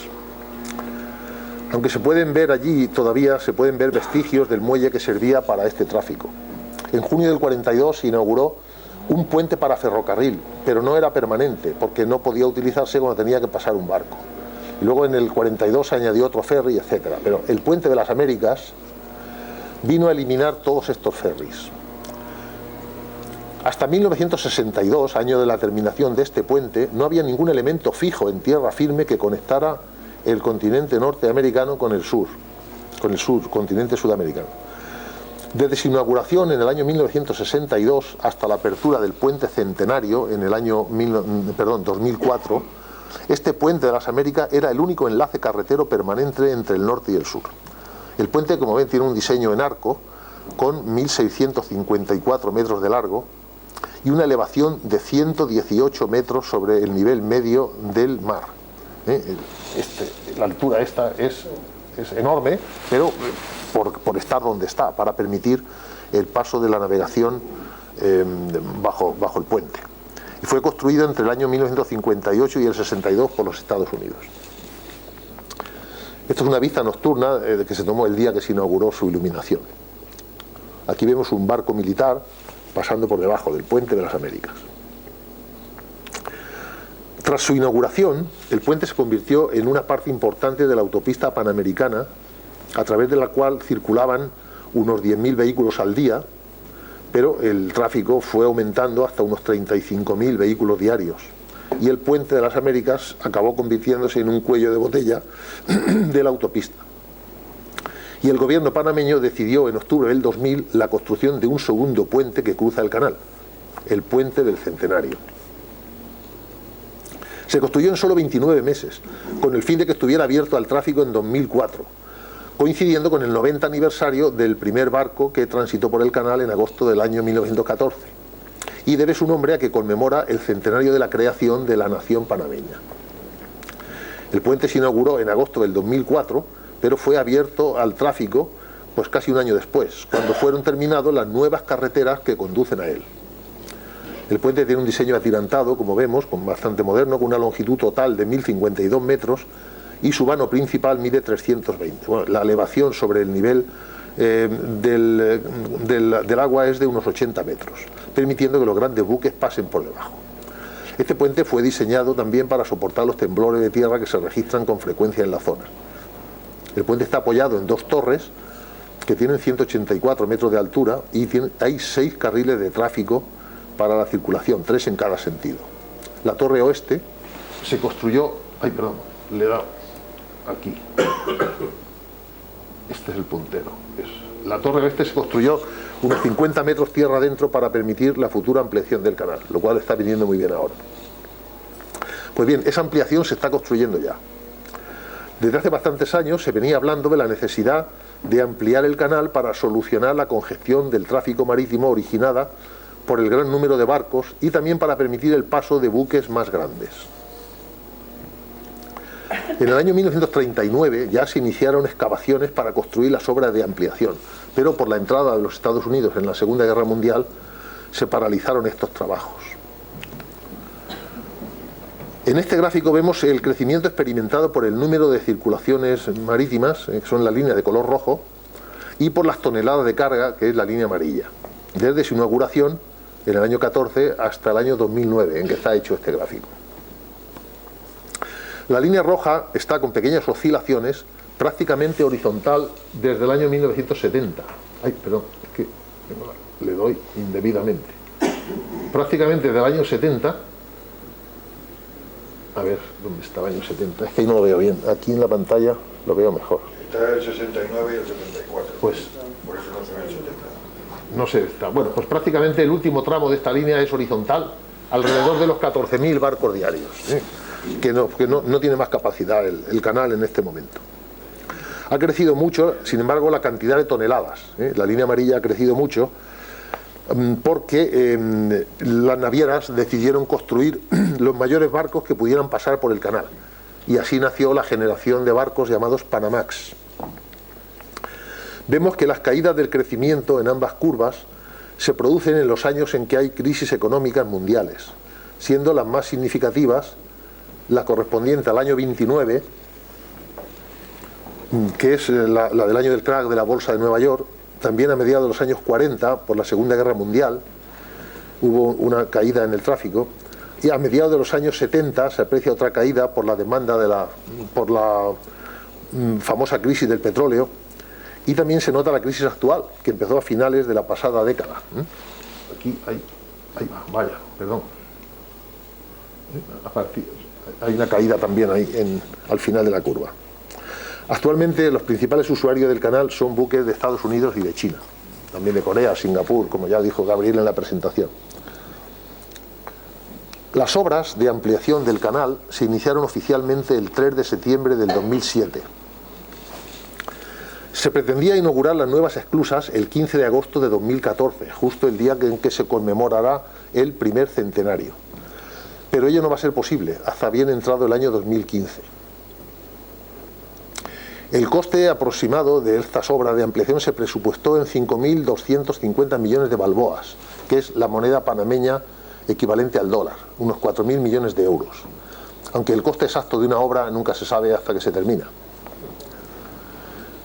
Aunque se pueden ver allí, todavía se pueden ver vestigios del muelle que servía para este tráfico. En junio del 42 se inauguró un puente para ferrocarril, pero no era permanente, porque no podía utilizarse cuando tenía que pasar un barco. Y luego en el 42 se añadió otro ferry, etc. Pero el puente de las Américas vino a eliminar todos estos ferries. Hasta 1962, año de la terminación de este puente, no había ningún elemento fijo en tierra firme que conectara el continente norteamericano con el continente sudamericano. Desde su inauguración en el año 1962 hasta la apertura del puente Centenario en el año 2004, este puente de las Américas era el único enlace carretero permanente entre el norte y el sur. El puente, como ven, tiene un diseño en arco con 1.654 metros de largo y una elevación de 118 metros sobre el nivel medio del mar. La altura esta es enorme, pero por estar donde está, para permitir el paso de la navegación bajo el puente. Y fue construido entre el año 1958 y el 62 por los Estados Unidos. Esto es una vista nocturna que se tomó el día que se inauguró su iluminación. Aquí vemos un barco militar pasando por debajo del puente de las Américas. Tras su inauguración, el puente se convirtió en una parte importante de la autopista panamericana, a través de la cual circulaban unos 10.000 vehículos al día, pero el tráfico fue aumentando hasta unos 35.000 vehículos diarios. Y el puente de las Américas acabó convirtiéndose en un cuello de botella de la autopista. Y el gobierno panameño decidió en octubre del 2000 la construcción de un segundo puente que cruza el canal, el puente del Centenario. Se construyó en solo 29 meses, con el fin de que estuviera abierto al tráfico en 2004, coincidiendo con el 90 aniversario del primer barco que transitó por el canal en agosto del año 1914, y debe su nombre a que conmemora el centenario de la creación de la nación panameña. El puente se inauguró en agosto del 2004, pero fue abierto al tráfico pues casi un año después, cuando fueron terminadas las nuevas carreteras que conducen a él. El puente tiene un diseño atirantado, como vemos, bastante moderno, con una longitud total de 1.052 metros y su vano principal mide 320. Bueno, la elevación sobre el nivel del agua es de unos 80 metros, permitiendo que los grandes buques pasen por debajo. Este puente fue diseñado también para soportar los temblores de tierra que se registran con frecuencia en la zona. El puente está apoyado en dos torres que tienen 184 metros de altura y hay 6 carriles de tráfico para la circulación, 3 en cada sentido. La torre oeste se construyó... le he dado aquí. Este es el puntero. La torre oeste se construyó unos 50 metros tierra adentro para permitir la futura ampliación del canal, lo cual está viniendo muy bien ahora. Pues bien, esa ampliación se está construyendo ya. Desde hace bastantes años se venía hablando de la necesidad de ampliar el canal para solucionar la congestión del tráfico marítimo originada por el gran número de barcos y también para permitir el paso de buques más grandes. En el año 1939 ya se iniciaron excavaciones para construir las obras de ampliación, pero por la entrada de los Estados Unidos en la Segunda Guerra Mundial se paralizaron estos trabajos. En este gráfico vemos el crecimiento experimentado por el número de circulaciones marítimas, que son la línea de color rojo, y por las toneladas de carga, que es la línea amarilla. desde su inauguración en el año 14 hasta el año 2009, en que está hecho este gráfico. La línea roja está con pequeñas oscilaciones, prácticamente horizontal desde el año 1970. Ay, perdón, es que le doy indebidamente. Prácticamente del año 70, a ver, ¿dónde está el año 70? Es que ahí no lo veo bien, aquí en la pantalla lo veo mejor. Está el 69 y el 74. Pues, por eso no se ve el 70. no sé, está. Bueno, pues prácticamente el último tramo de esta línea es horizontal, alrededor de los 14.000 barcos diarios, que no tiene más capacidad el canal en este momento. Ha crecido mucho, sin embargo, la cantidad de toneladas. La línea amarilla ha crecido mucho porque las navieras decidieron construir los mayores barcos que pudieran pasar por el canal. Y así nació la generación de barcos llamados Panamax. Vemos que las caídas del crecimiento en ambas curvas se producen en los años en que hay crisis económicas mundiales, siendo las más significativas la correspondiente al año 29, que es la del año del crack de la bolsa de Nueva York. También a mediados de los años 40, por la Segunda Guerra Mundial, hubo una caída en el tráfico, y a mediados de los años 70 se aprecia otra caída por la demanda por la famosa crisis del petróleo, y también se nota la crisis actual, que empezó a finales de la pasada década. Aquí, ahí va, vaya, perdón. Hay una caída también ahí al final de la curva. Actualmente los principales usuarios del canal son buques de Estados Unidos y de China, también de Corea, Singapur, como ya dijo Gabriel en la presentación. Las obras de ampliación del canal se iniciaron oficialmente el 3 de septiembre del 2007. Se pretendía inaugurar las nuevas esclusas el 15 de agosto de 2014, justo el día en que se conmemorará el primer centenario. Pero ello no va a ser posible hasta bien entrado el año 2015. El coste aproximado de estas obras de ampliación se presupuestó en 5.250 millones de balboas, que es la moneda panameña equivalente al dólar, unos 4.000 millones de euros. Aunque el coste exacto de una obra nunca se sabe hasta que se termina.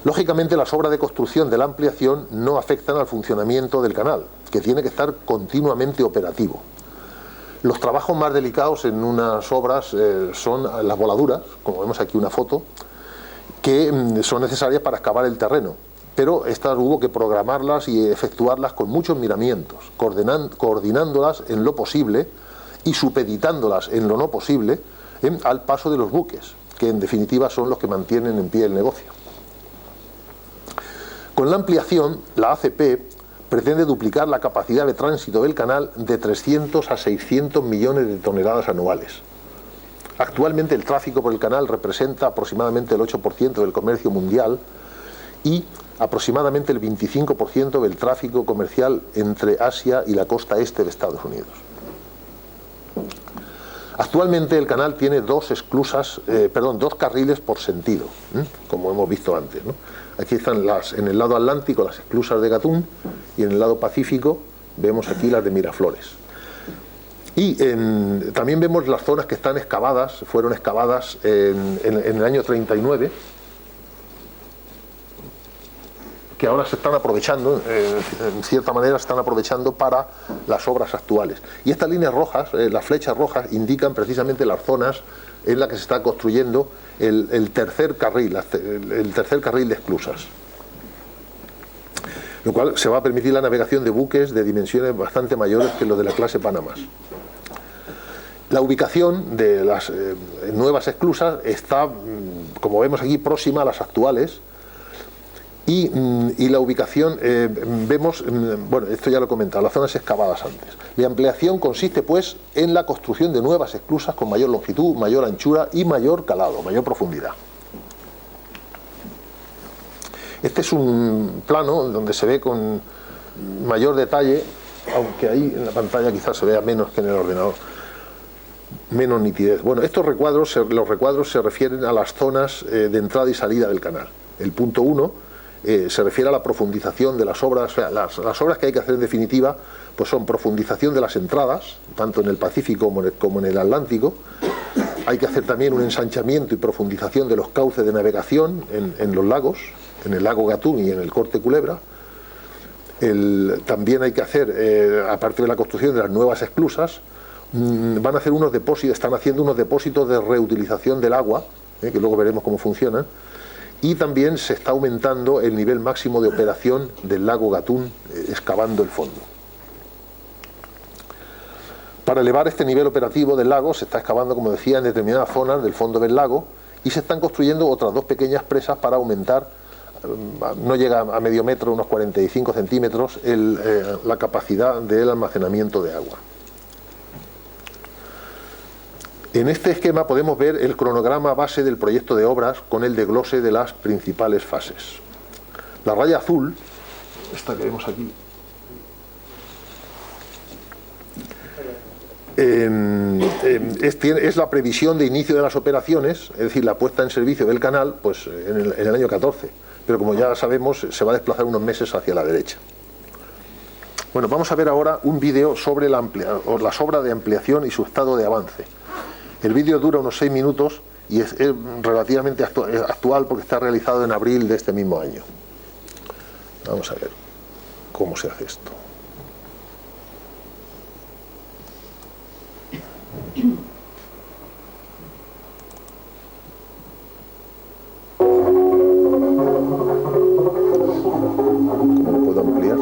Lógicamente, las obras de construcción de la ampliación no afectan al funcionamiento del canal, que tiene que estar continuamente operativo. Los trabajos más delicados en unas obras son las voladuras, como vemos aquí una foto, que son necesarias para excavar el terreno, pero estas hubo que programarlas y efectuarlas con muchos miramientos, coordinándolas en lo posible y supeditándolas en lo no posible al paso de los buques, que en definitiva son los que mantienen en pie el negocio. Con la ampliación, la ACP pretende duplicar la capacidad de tránsito del canal de 300 a 600 millones de toneladas anuales. Actualmente el tráfico por el canal representa aproximadamente el 8% del comercio mundial y aproximadamente el 25% del tráfico comercial entre Asia y la costa este de Estados Unidos. Actualmente el canal tiene dos carriles por sentido, como hemos visto antes, ¿no? Aquí están en el lado atlántico las esclusas de Gatún y en el lado pacífico vemos aquí las de Miraflores. Y también vemos las zonas que están excavadas, fueron excavadas en el año 39, que ahora se están aprovechando, en cierta manera se están aprovechando para las obras actuales. Y estas líneas rojas, las flechas rojas, indican precisamente las zonas en las que se está construyendo el tercer carril de esclusas. Lo cual se va a permitir la navegación de buques de dimensiones bastante mayores que los de la clase Panamá. La ubicación de las nuevas esclusas está, como vemos aquí, próxima a las actuales. Y la ubicación, vemos, bueno, esto ya lo he comentado, las zonas excavadas antes. La ampliación consiste, pues, en la construcción de nuevas esclusas con mayor longitud, mayor anchura y mayor calado, mayor profundidad. Este es un plano donde se ve con mayor detalle, aunque ahí en la pantalla quizás se vea menos que en el ordenador, menos nitidez. Bueno, los recuadros se refieren a las zonas de entrada y salida del canal. El punto 1 se refiere a la profundización de las obras, o sea, las obras que hay que hacer en definitiva, pues son profundización de las entradas, tanto en el Pacífico como en el Atlántico. Hay que hacer también un ensanchamiento y profundización de los cauces de navegación en los lagos, en el lago Gatún y en el Corte Culebra. También hay que hacer, aparte de la construcción de las nuevas esclusas, van a hacer unos depósitos, están haciendo unos depósitos de reutilización del agua, que luego veremos cómo funcionan, y también se está aumentando el nivel máximo de operación del lago Gatún, excavando el fondo. Para elevar este nivel operativo del lago se está excavando, como decía, en determinadas zonas del fondo del lago, y se están construyendo otras 2 pequeñas presas para aumentar, no llega a medio metro, unos 45 centímetros, la capacidad del almacenamiento de agua. En este esquema podemos ver el cronograma base del proyecto de obras con el desglose de las principales fases. La raya azul, esta que vemos aquí, es la previsión de inicio de las operaciones, es decir, la puesta en servicio del canal, pues en el año 14, pero como ya sabemos se va a desplazar unos meses hacia la derecha. Bueno, vamos a ver ahora un vídeo sobre las obras de ampliación y su estado de avance. El vídeo dura unos 6 minutos y es relativamente actual porque está realizado en abril de este mismo año. Vamos a ver cómo se hace esto. ¿Cómo lo puedo ampliar?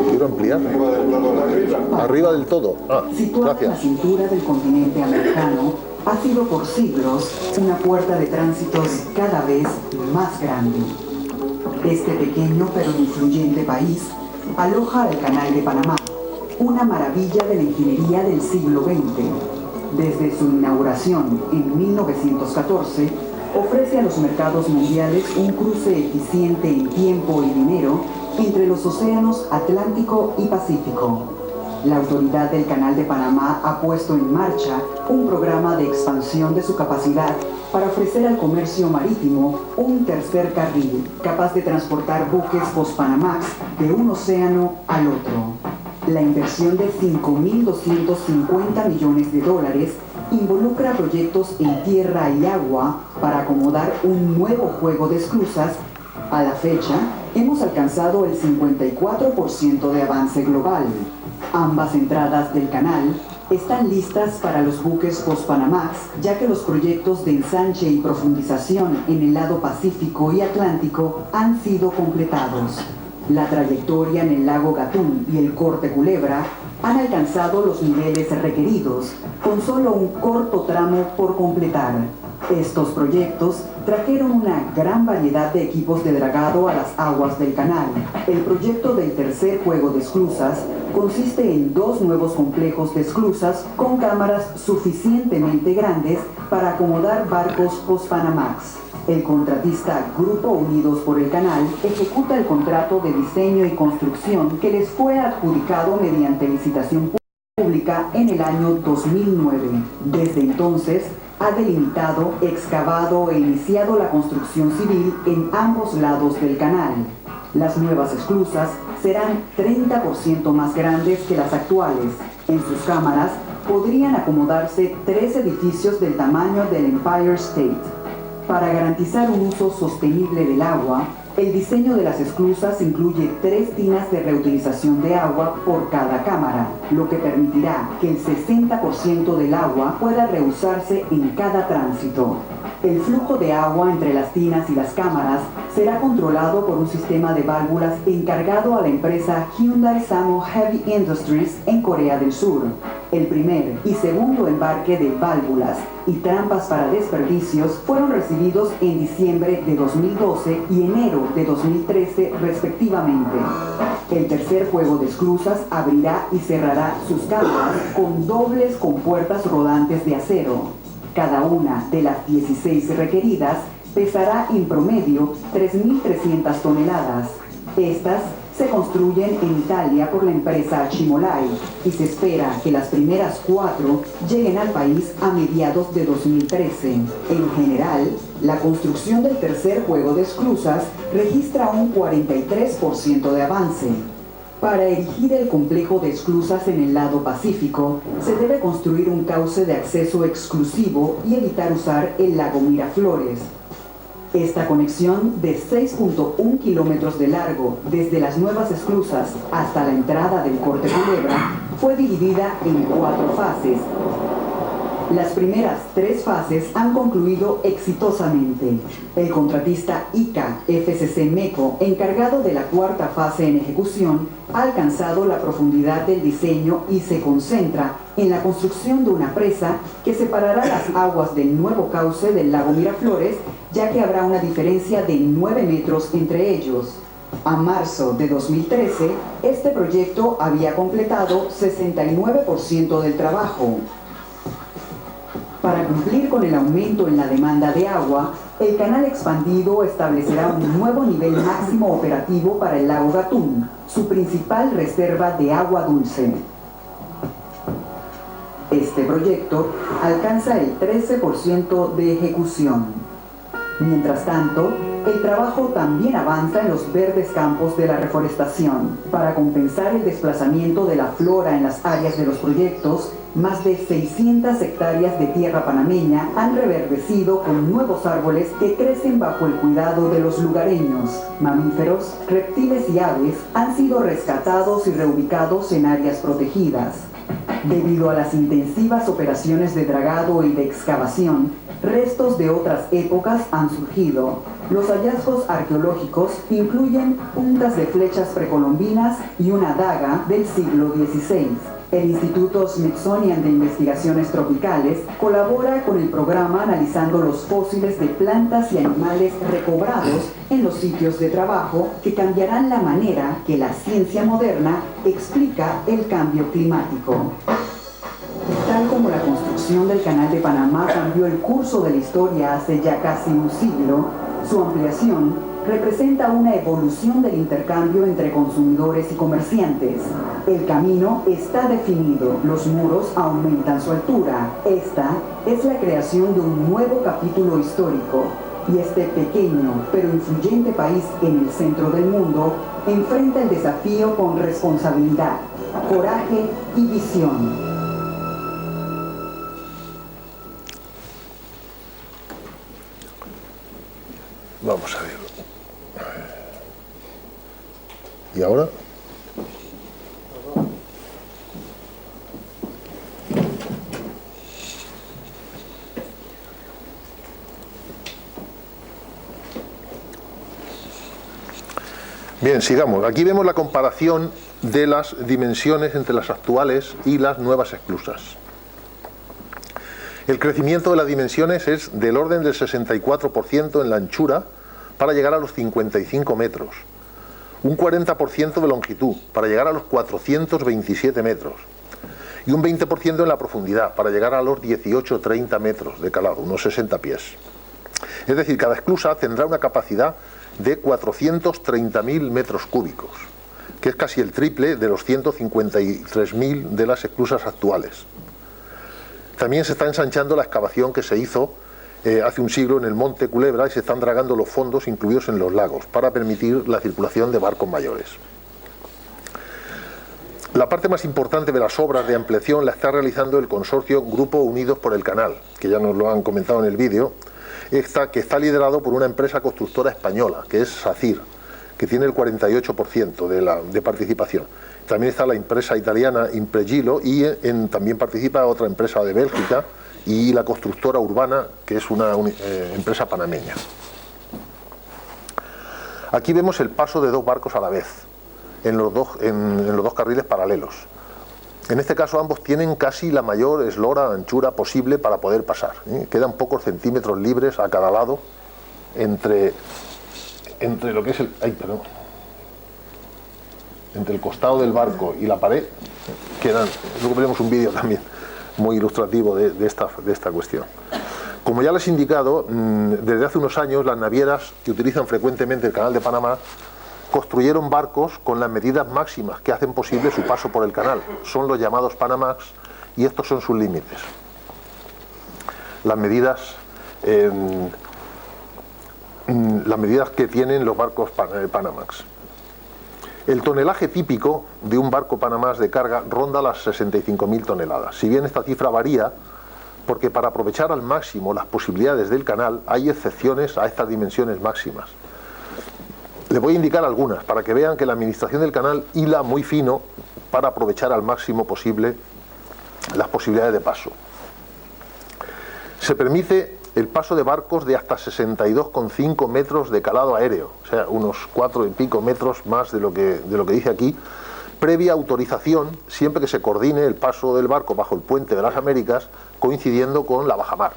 Quiero ampliar. Arriba del todo. Ah, situada en la gracias. cintura del continente americano, ha sido por siglos una puerta de tránsitos cada vez más grande. Este pequeño pero influyente país aloja el Canal de Panamá, una maravilla de la ingeniería del siglo XX. Desde su inauguración en 1914, ofrece a los mercados mundiales un cruce eficiente en tiempo y dinero entre los océanos Atlántico y Pacífico. La autoridad del Canal de Panamá ha puesto en marcha un programa de expansión de su capacidad para ofrecer al comercio marítimo un tercer carril capaz de transportar buques post-Panamax de un océano al otro. La inversión de 5.250 millones de dólares involucra proyectos en tierra y agua para acomodar un nuevo juego de esclusas. A la fecha, hemos alcanzado el 54% de avance global. Ambas entradas del canal están listas para los buques post-Panamax, ya que los proyectos de ensanche y profundización en el lado Pacífico y Atlántico han sido completados. La trayectoria en el lago Gatún y el corte Culebra han alcanzado los niveles requeridos, con solo un corto tramo por completar. Estos proyectos trajeron una gran variedad de equipos de dragado a las aguas del canal. El proyecto del tercer juego de esclusas consiste en 2 nuevos complejos de esclusas con cámaras suficientemente grandes para acomodar barcos post-Panamax. El contratista Grupo Unidos por el Canal ejecuta el contrato de diseño y construcción que les fue adjudicado mediante licitación pública en el año 2009. Desde entonces, ha delimitado, excavado e iniciado la construcción civil en ambos lados del canal. Las nuevas esclusas serán 30% más grandes que las actuales. En sus cámaras podrían acomodarse 3 edificios del tamaño del Empire State. Para garantizar un uso sostenible del agua, el diseño de las esclusas incluye 3 tinas de reutilización de agua por cada cámara, lo que permitirá que el 60% del agua pueda reusarse en cada tránsito. El flujo de agua entre las tinas y las cámaras será controlado por un sistema de válvulas encargado a la empresa Hyundai Samo Heavy Industries en Corea del Sur. El primer y segundo embarque de válvulas y trampas para desperdicios fueron recibidos en diciembre de 2012 y enero de 2013 respectivamente. El tercer juego de esclusas abrirá y cerrará sus cámaras con dobles compuertas rodantes de acero. Cada una de las 16 requeridas pesará en promedio 3.300 toneladas. Estas se construyen en Italia por la empresa Chimolai y se espera que las primeras 4 lleguen al país a mediados de 2013. En general, la construcción del tercer juego de esclusas registra un 43% de avance. Para erigir el complejo de esclusas en el lado Pacífico, se debe construir un cauce de acceso exclusivo y evitar usar el lago Miraflores. Esta conexión de 6.1 kilómetros de largo desde las nuevas esclusas hasta la entrada del Corte Culebra fue dividida en 4 fases. Las primeras 3 fases han concluido exitosamente. El contratista ICA FCC MECO, encargado de la 4ª fase en ejecución, ha alcanzado la profundidad del diseño y se concentra en la construcción de una presa que separará las aguas del nuevo cauce del lago Miraflores, ya que habrá una diferencia de 9 metros entre ellos. A marzo de 2013, este proyecto había completado 69% del trabajo. Para cumplir con el aumento en la demanda de agua, el canal expandido establecerá un nuevo nivel máximo operativo para el lago Gatún, su principal reserva de agua dulce. Este proyecto alcanza el 13% de ejecución. Mientras tanto, el trabajo también avanza en los verdes campos de la reforestación. Para compensar el desplazamiento de la flora en las áreas de los proyectos, más de 600 hectáreas de tierra panameña han reverdecido con nuevos árboles que crecen bajo el cuidado de los lugareños. Mamíferos, reptiles y aves han sido rescatados y reubicados en áreas protegidas. Debido a las intensivas operaciones de dragado y de excavación, restos de otras épocas han surgido. Los hallazgos arqueológicos incluyen puntas de flechas precolombinas y una daga del siglo XVI. El Instituto Smithsonian de Investigaciones Tropicales colabora con el programa analizando los fósiles de plantas y animales recobrados en los sitios de trabajo que cambiarán la manera que la ciencia moderna explica el cambio climático. Tal como la construcción del Canal de Panamá cambió el curso de la historia hace ya casi un siglo, su ampliación representa una evolución del intercambio entre consumidores y comerciantes. El camino está definido, los muros aumentan su altura. Esta es la creación de un nuevo capítulo histórico, y este pequeño pero influyente país en el centro del mundo enfrenta el desafío con responsabilidad, coraje y visión. Vamos a ver. ¿Y ahora? Bien, sigamos. Aquí vemos la comparación de las dimensiones entre las actuales y las nuevas esclusas. El crecimiento de las dimensiones es del orden del 64% en la anchura para llegar a los 55 metros, un 40% de longitud para llegar a los 427 metros y un 20% en la profundidad para llegar a los 18-30 metros de calado, unos 60 pies. Es decir, cada esclusa tendrá una capacidad de 430.000 metros cúbicos, que es casi el triple de los 153.000 de las esclusas actuales. También se está ensanchando la excavación que se hizo hace un siglo en el Monte Culebra y se están dragando los fondos incluidos en los lagos para permitir la circulación de barcos mayores. La parte más importante de las obras de ampliación la está realizando el consorcio Grupo Unidos por el Canal, que ya nos lo han comentado en el vídeo, que está liderado por una empresa constructora española, que es SACIR, que tiene el 48% de participación. También está la empresa italiana Impregilo y también participa otra empresa de Bélgica y la constructora Urbana, que es una empresa panameña. Aquí vemos el paso de 2 barcos a la vez, en los dos carriles paralelos. En este caso ambos tienen casi la mayor eslora, anchura posible para poder pasar. Quedan pocos centímetros libres a cada lado entre lo que es entre el costado del barco y la pared. Luego veremos un vídeo también muy ilustrativo de esta cuestión. Como ya les he indicado, desde hace unos años las navieras que utilizan frecuentemente el Canal de Panamá construyeron barcos con las medidas máximas que hacen posible su paso por el canal. Son los llamados Panamax y estos son sus límites. Las medidas que tienen los barcos Panamax. El tonelaje típico de un barco Panamax de carga ronda las 65.000 toneladas. Si bien esta cifra varía, porque para aprovechar al máximo las posibilidades del canal hay excepciones a estas dimensiones máximas. Le voy a indicar algunas para que vean que la administración del canal hila muy fino para aprovechar al máximo posible las posibilidades de paso. Se permite el paso de barcos de hasta 62,5 metros de calado aéreo, o sea, unos 4 y pico metros más de lo que dice aquí, previa autorización, siempre que se coordine el paso del barco bajo el puente de las Américas, coincidiendo con la bajamar.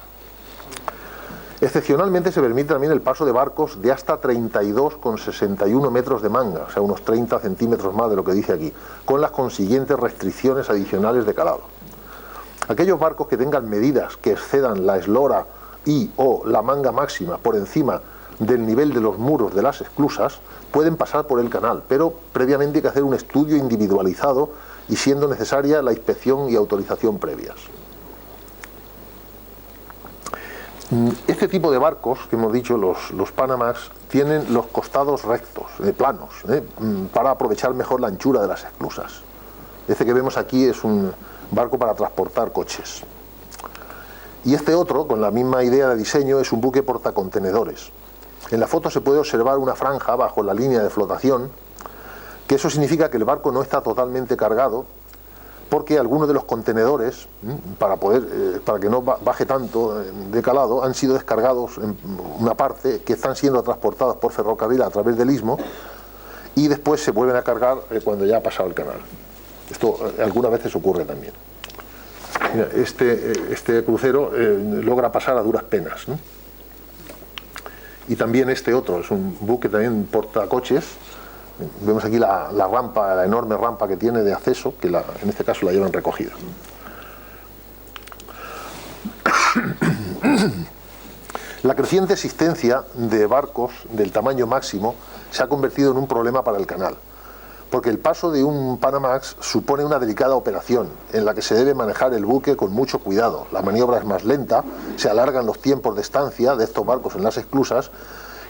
Excepcionalmente se permite también el paso de barcos de hasta 32,61 metros de manga, o sea, unos 30 centímetros más de lo que dice aquí, con las consiguientes restricciones adicionales de calado. Aquellos barcos que tengan medidas que excedan la eslora y o la manga máxima por encima del nivel de los muros de las esclusas pueden pasar por el canal, pero previamente hay que hacer un estudio individualizado y siendo necesaria la inspección y autorización previas. Este tipo de barcos que hemos dicho, los Panamax, tienen los costados rectos, planos, para aprovechar mejor la anchura de las esclusas. Este que vemos aquí es un barco para transportar coches. Y este otro, con la misma idea de diseño, es un buque portacontenedores. En la foto se puede observar una franja bajo la línea de flotación, que eso significa que el barco no está totalmente cargado, porque algunos de los contenedores, para que no baje tanto de calado, han sido descargados en una parte, que están siendo transportados por ferrocarril a través del istmo, y después se vuelven a cargar cuando ya ha pasado el canal. Esto algunas veces ocurre también. Mira, este crucero logra pasar a duras penas, ¿no? Y también este otro, es un buque también portacoches. Vemos aquí la rampa, la enorme rampa que tiene de acceso, que en este caso la llevan recogida. La creciente existencia de barcos del tamaño máximo se ha convertido en un problema para el canal, porque el paso de un Panamax supone una delicada operación en la que se debe manejar el buque con mucho cuidado. La maniobra es más lenta, se alargan los tiempos de estancia de estos barcos en las esclusas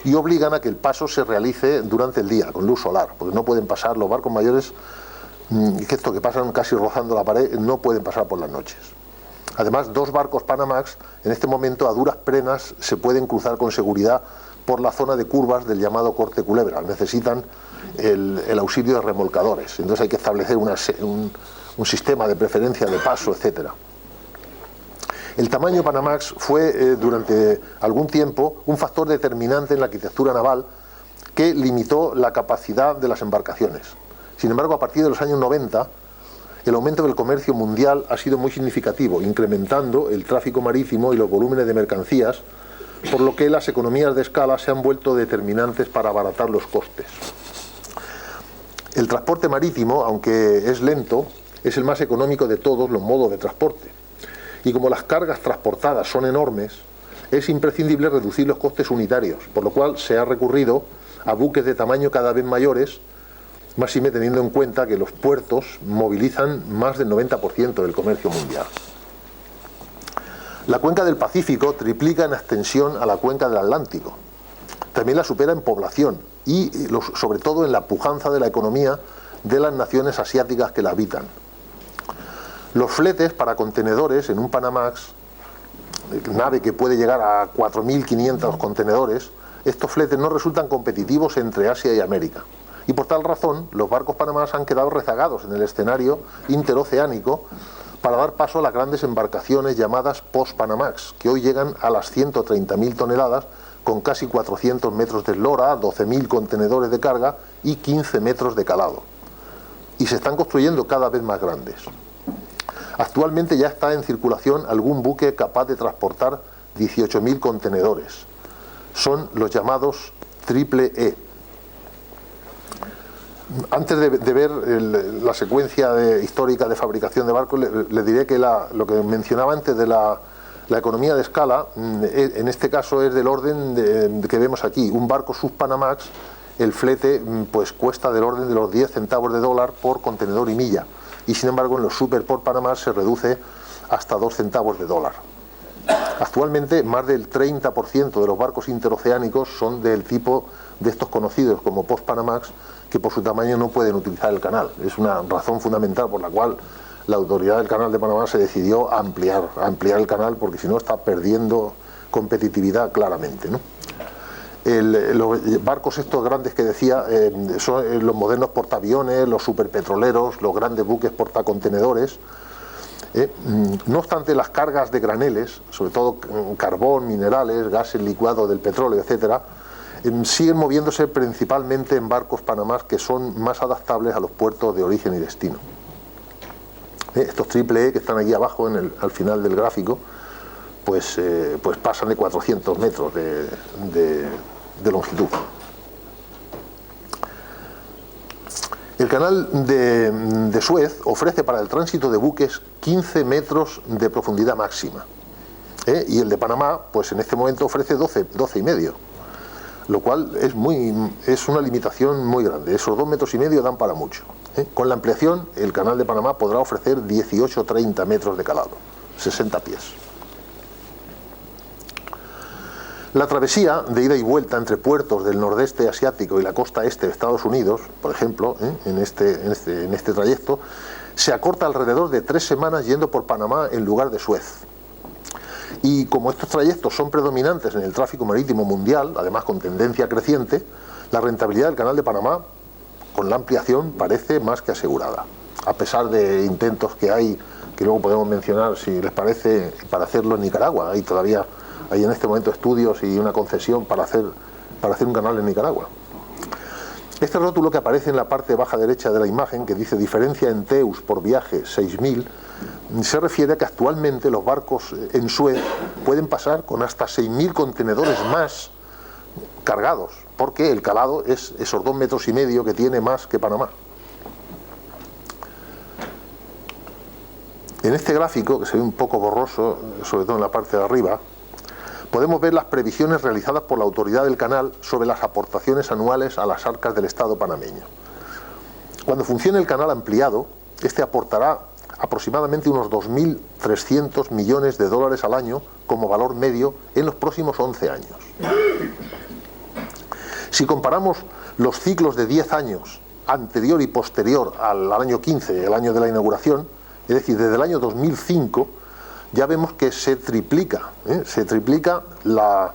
y obligan a que el paso se realice durante el día, con luz solar, porque no pueden pasar los barcos mayores, que pasan casi rozando la pared, no pueden pasar por las noches. Además, dos barcos Panamax en este momento a duras penas se pueden cruzar con seguridad por la zona de curvas del llamado corte culebra. Necesitan el auxilio de remolcadores, entonces hay que establecer un sistema de preferencia de paso, etcétera. El tamaño Panamax fue durante algún tiempo un factor determinante en la arquitectura naval que limitó la capacidad de las embarcaciones. Sin embargo, a partir de los años 90, el aumento del comercio mundial ha sido muy significativo, incrementando el tráfico marítimo y los volúmenes de mercancías, por lo que las economías de escala se han vuelto determinantes para abaratar los costes. El transporte marítimo, aunque es lento, es el más económico de todos los modos de transporte. Y como las cargas transportadas son enormes, es imprescindible reducir los costes unitarios, por lo cual se ha recurrido a buques de tamaño cada vez mayores, máxime teniendo en cuenta que los puertos movilizan más del 90% del comercio mundial. La cuenca del Pacífico triplica en extensión a la cuenca del Atlántico. También la supera en población y sobre todo en la pujanza de la economía de las naciones asiáticas que la habitan. Los fletes para contenedores en un Panamax, nave que puede llegar a 4.500 contenedores, estos fletes no resultan competitivos entre Asia y América. Y por tal razón, los barcos Panamax han quedado rezagados en el escenario interoceánico para dar paso a las grandes embarcaciones llamadas post-Panamax, que hoy llegan a las 130.000 toneladas con casi 400 metros de eslora, 12.000 contenedores de carga y 15 metros de calado. Y se están construyendo cada vez más grandes. Actualmente ya está en circulación algún buque capaz de transportar 18.000 contenedores. Son los llamados triple E. Antes de ver la secuencia histórica de fabricación de barcos, le diré que lo que mencionaba antes de la economía de escala, en este caso es del orden que vemos aquí. Un barco sub-Panamax, el flete pues cuesta del orden de los 10 centavos de dólar por contenedor y milla. Y sin embargo en los super por Panamax se reduce hasta 2 centavos de dólar. Actualmente más del 30% de los barcos interoceánicos son del tipo de estos conocidos como Post-Panamax, que por su tamaño no pueden utilizar el canal. Es una razón fundamental por la cual la autoridad del Canal de Panamá se decidió a ampliar el canal, porque si no está perdiendo competitividad claramente, ¿no? Los barcos estos grandes que decía son los modernos portaaviones, los superpetroleros, los grandes buques portacontenedores. No obstante, las cargas de graneles, sobre todo carbón, minerales, gases licuados del petróleo, etcétera, siguen moviéndose principalmente en barcos panamás que son más adaptables a los puertos de origen y destino. Estos triple E que están aquí abajo al final del gráfico, pues pasan de 400 metros de longitud. El canal de Suez ofrece para el tránsito de buques 15 metros de profundidad máxima, y el de Panamá, pues en este momento ofrece 12,5, lo cual es una limitación muy grande. Esos 2,5 metros dan para mucho. Con la ampliación, el canal de Panamá podrá ofrecer 18-30 metros de calado, 60 pies. La travesía de ida y vuelta entre puertos del nordeste asiático y la costa este de Estados Unidos, por ejemplo, en este trayecto, se acorta alrededor de 3 semanas yendo por Panamá en lugar de Suez. Y como estos trayectos son predominantes en el tráfico marítimo mundial, además con tendencia creciente, la rentabilidad del Canal de Panamá, con la ampliación, parece más que asegurada, a pesar de intentos que hay, que luego podemos mencionar, si les parece, para hacerlo en Nicaragua. Hay en este momento estudios y una concesión para hacer un canal en Nicaragua. Este rótulo que aparece en la parte baja derecha de la imagen, que dice diferencia en TEUs por viaje 6.000, se refiere a que actualmente los barcos en Suez pueden pasar con hasta 6.000 contenedores más cargados, porque el calado es esos 2,5 metros que tiene más que Panamá. En este gráfico, que se ve un poco borroso, sobre todo en la parte de arriba, podemos ver las previsiones realizadas por la autoridad del canal sobre las aportaciones anuales a las arcas del Estado panameño. Cuando funcione el canal ampliado, este aportará aproximadamente unos 2.300 millones de dólares al año como valor medio en los próximos 11 años. Si comparamos los ciclos de 10 años anterior y posterior al año 15, el año de la inauguración, es decir, desde el año 2005, ya vemos que se triplica las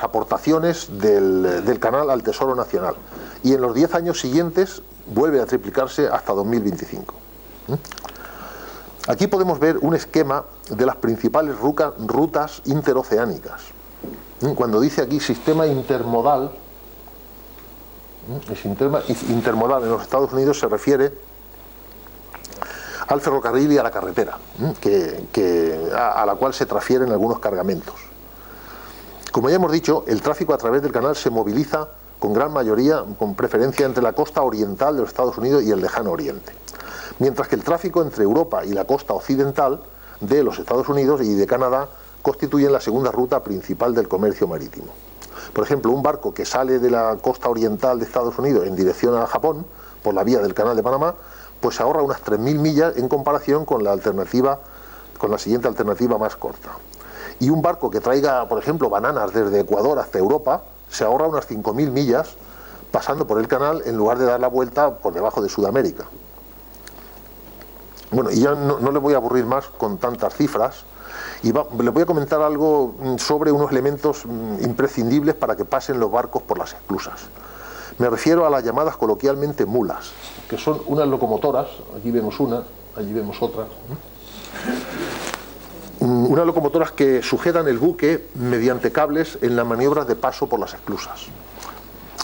aportaciones del canal al Tesoro Nacional, y en los 10 años siguientes vuelve a triplicarse hasta 2025. Aquí podemos ver un esquema de las principales rutas interoceánicas. Cuando dice aquí sistema intermodal, intermodal en los Estados Unidos se refiere al ferrocarril y a la carretera, a la cual se transfieren algunos cargamentos. Como ya hemos dicho, el tráfico a través del canal se moviliza con gran mayoría, con preferencia entre la costa oriental de los Estados Unidos y el lejano oriente, mientras que el tráfico entre Europa y la costa occidental de los Estados Unidos y de Canadá constituyen la segunda ruta principal del comercio marítimo. Por ejemplo, un barco que sale de la costa oriental de Estados Unidos en dirección a Japón por la vía del Canal de Panamá, pues se ahorra unas 3.000 millas en comparación con la siguiente alternativa más corta. Y un barco que traiga, por ejemplo, bananas desde Ecuador hasta Europa, se ahorra unas 5.000 millas pasando por el canal en lugar de dar la vuelta por debajo de Sudamérica. Bueno, y ya no le voy a aburrir más con tantas cifras, y le voy a comentar algo sobre unos elementos imprescindibles para que pasen los barcos por las esclusas. Me refiero a las llamadas coloquialmente mulas, que son unas locomotoras, aquí vemos una, allí vemos otra, unas locomotoras que sujetan el buque mediante cables en las maniobras de paso por las esclusas.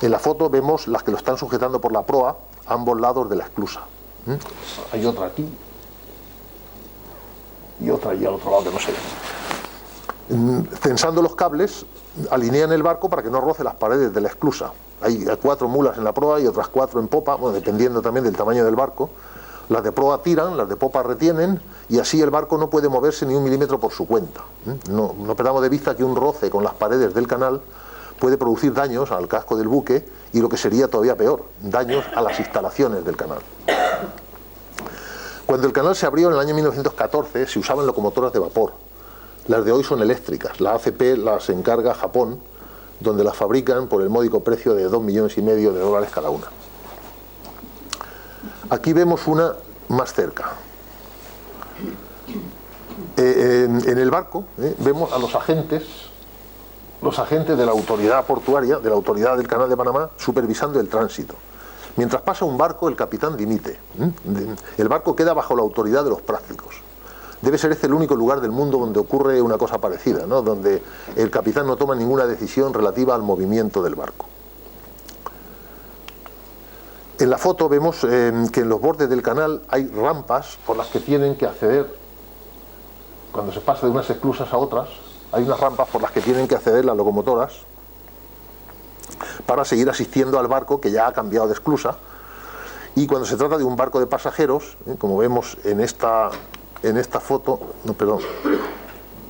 En la foto vemos las que lo están sujetando por la proa a ambos lados de la esclusa. Hay otra aquí y otra allí al otro lado que no se ve. Tensando los cables, alinean el barco para que no roce las paredes de la esclusa. Hay 4 mulas en la proa y otras 4 en popa, bueno, dependiendo también del tamaño del barco. Las de proa tiran, las de popa retienen, y así el barco no puede moverse ni 1 milímetro por su cuenta. No perdamos de vista que un roce con las paredes del canal puede producir daños al casco del buque y, lo que sería todavía peor, daños a las instalaciones del canal. Cuando el canal se abrió en el año 1914 se usaban locomotoras de vapor. Las de hoy son eléctricas. La ACP las encarga Japón, donde las fabrican por el módico precio de $2,5 millones cada una. Aquí vemos una más cerca. En el barco vemos a los agentes de la autoridad portuaria, de la autoridad del Canal de Panamá, supervisando el tránsito. Mientras pasa un barco, el capitán dimite. El barco queda bajo la autoridad de los prácticos. Debe ser este el único lugar del mundo donde ocurre una cosa parecida, ¿no? Donde el capitán no toma ninguna decisión relativa al movimiento del barco. En la foto vemos que en los bordes del canal hay rampas por las que tienen que acceder, cuando se pasa de unas esclusas a otras, hay unas rampas por las que tienen que acceder las locomotoras para seguir asistiendo al barco que ya ha cambiado de esclusa. Y cuando se trata de un barco de pasajeros, como vemos en esta foto, no, perdón,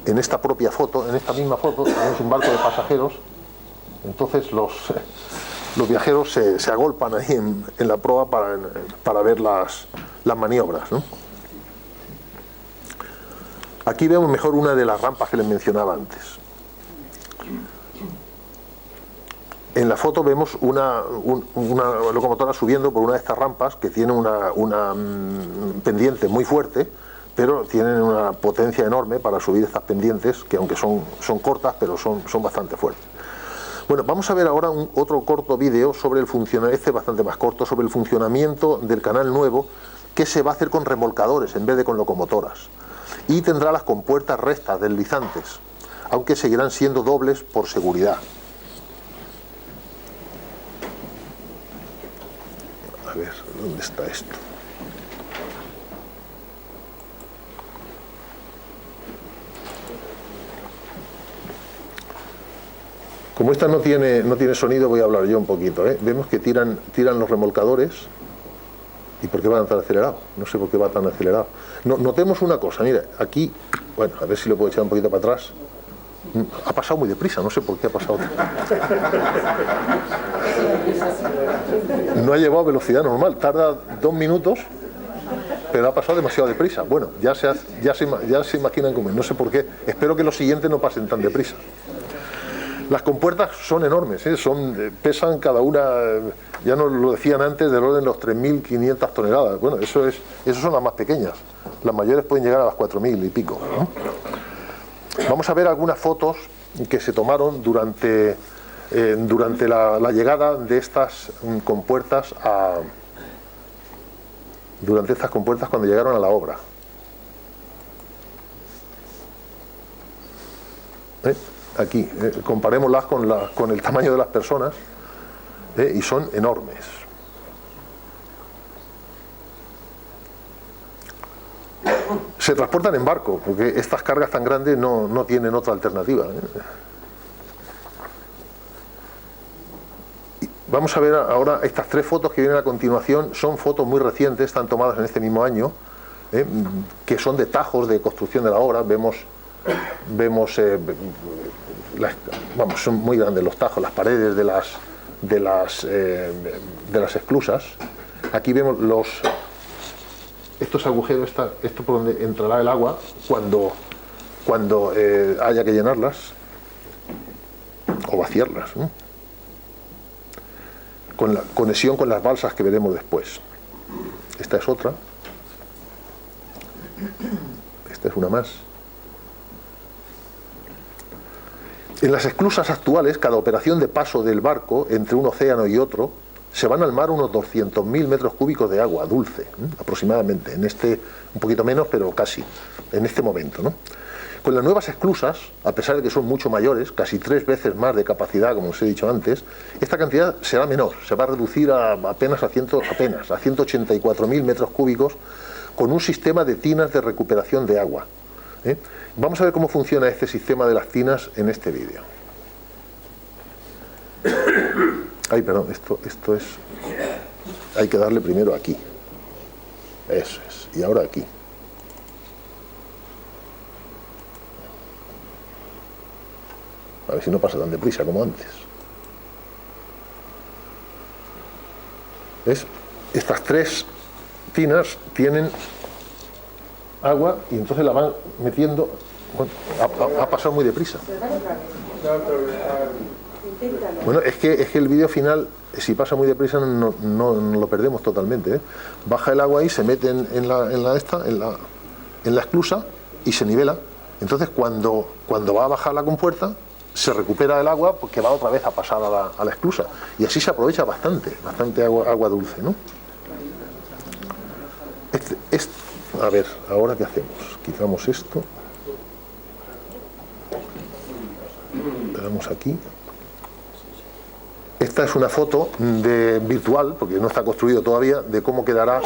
en esta propia foto, en esta misma foto, tenemos un barco de pasajeros. Entonces los viajeros se agolpan ahí en la proa para ver las maniobras, ¿no? Aquí vemos mejor una de las rampas que les mencionaba antes. En la foto vemos una locomotora subiendo por una de estas rampas que tiene una pendiente muy fuerte, pero tienen una potencia enorme para subir estas pendientes, que aunque son cortas, pero son bastante fuertes. Bueno, vamos a ver ahora otro corto vídeo sobre el funcionamiento, este es bastante más corto, sobre el funcionamiento del canal nuevo, que se va a hacer con remolcadores en vez de con locomotoras. Y tendrá las compuertas rectas, deslizantes, aunque seguirán siendo dobles por seguridad. A ver, ¿dónde está esto? Como esta no tiene sonido, voy a hablar yo un poquito, ¿eh? Vemos que tiran los remolcadores. ¿Y por qué va tan acelerado? No sé por qué va tan acelerado. Notemos una cosa, mira, aquí, bueno, a ver si lo puedo echar un poquito para atrás. Ha pasado muy deprisa, no sé por qué ha pasado. No ha llevado velocidad normal, tarda 2 minutos, pero ha pasado demasiado deprisa. Bueno, ya se imaginan cómo es, no sé por qué. Espero que los siguientes no pasen tan deprisa. Las compuertas son enormes, pesan cada una, ya nos lo decían antes, del orden de los 3.500 toneladas. Bueno, esas son las más pequeñas. Las mayores pueden llegar a las 4.000 y pico, ¿no? Vamos a ver algunas fotos que se tomaron durante la llegada de estas compuertas cuando llegaron a la obra. Aquí, comparémoslas con el tamaño de las personas, y son enormes. Se transportan en barco, porque estas cargas tan grandes no tienen otra alternativa. Vamos a ver ahora estas 3 fotos que vienen a continuación. Son fotos muy recientes, están tomadas en este mismo año, que son de tajos de construcción de la obra. Vemos son muy grandes los tajos, las paredes de las esclusas. Aquí vemos estos agujeros, esto por donde entrará el agua cuando haya que llenarlas o vaciarlas, ¿no? Con la conexión con las balsas que veremos después. Esta es otra. Esta es una más. En las esclusas actuales, cada operación de paso del barco entre un océano y otro, se van al mar unos 200.000 metros cúbicos de agua dulce, aproximadamente, un poquito menos, pero casi, en este momento, ¿no? Con las nuevas esclusas, a pesar de que son mucho mayores, casi 3 veces más de capacidad, como os he dicho antes, esta cantidad será menor, se va a reducir a 184.000 metros cúbicos, con un sistema de tinas de recuperación de agua. Vamos a ver cómo funciona este sistema de las tinas en este vídeo. Ay, perdón, esto es... Hay que darle primero aquí. Eso es. Y ahora aquí. A ver si no pasa tan deprisa como antes. ¿Ves? Estas 3 tinas tienen agua y entonces la van metiendo. Bueno, ha pasado muy deprisa. Bueno, es que el vídeo final, si pasa muy deprisa, no lo perdemos totalmente, ¿eh? Baja el agua y se mete en la esclusa y se nivela. Entonces cuando va a bajar la compuerta, se recupera el agua porque va otra vez a pasar a la esclusa. Y así se aprovecha bastante agua dulce, ¿no? A ver, ¿ahora qué hacemos? Quitamos esto. Le damos aquí. Esta es una foto virtual, porque no está construido todavía, de cómo quedará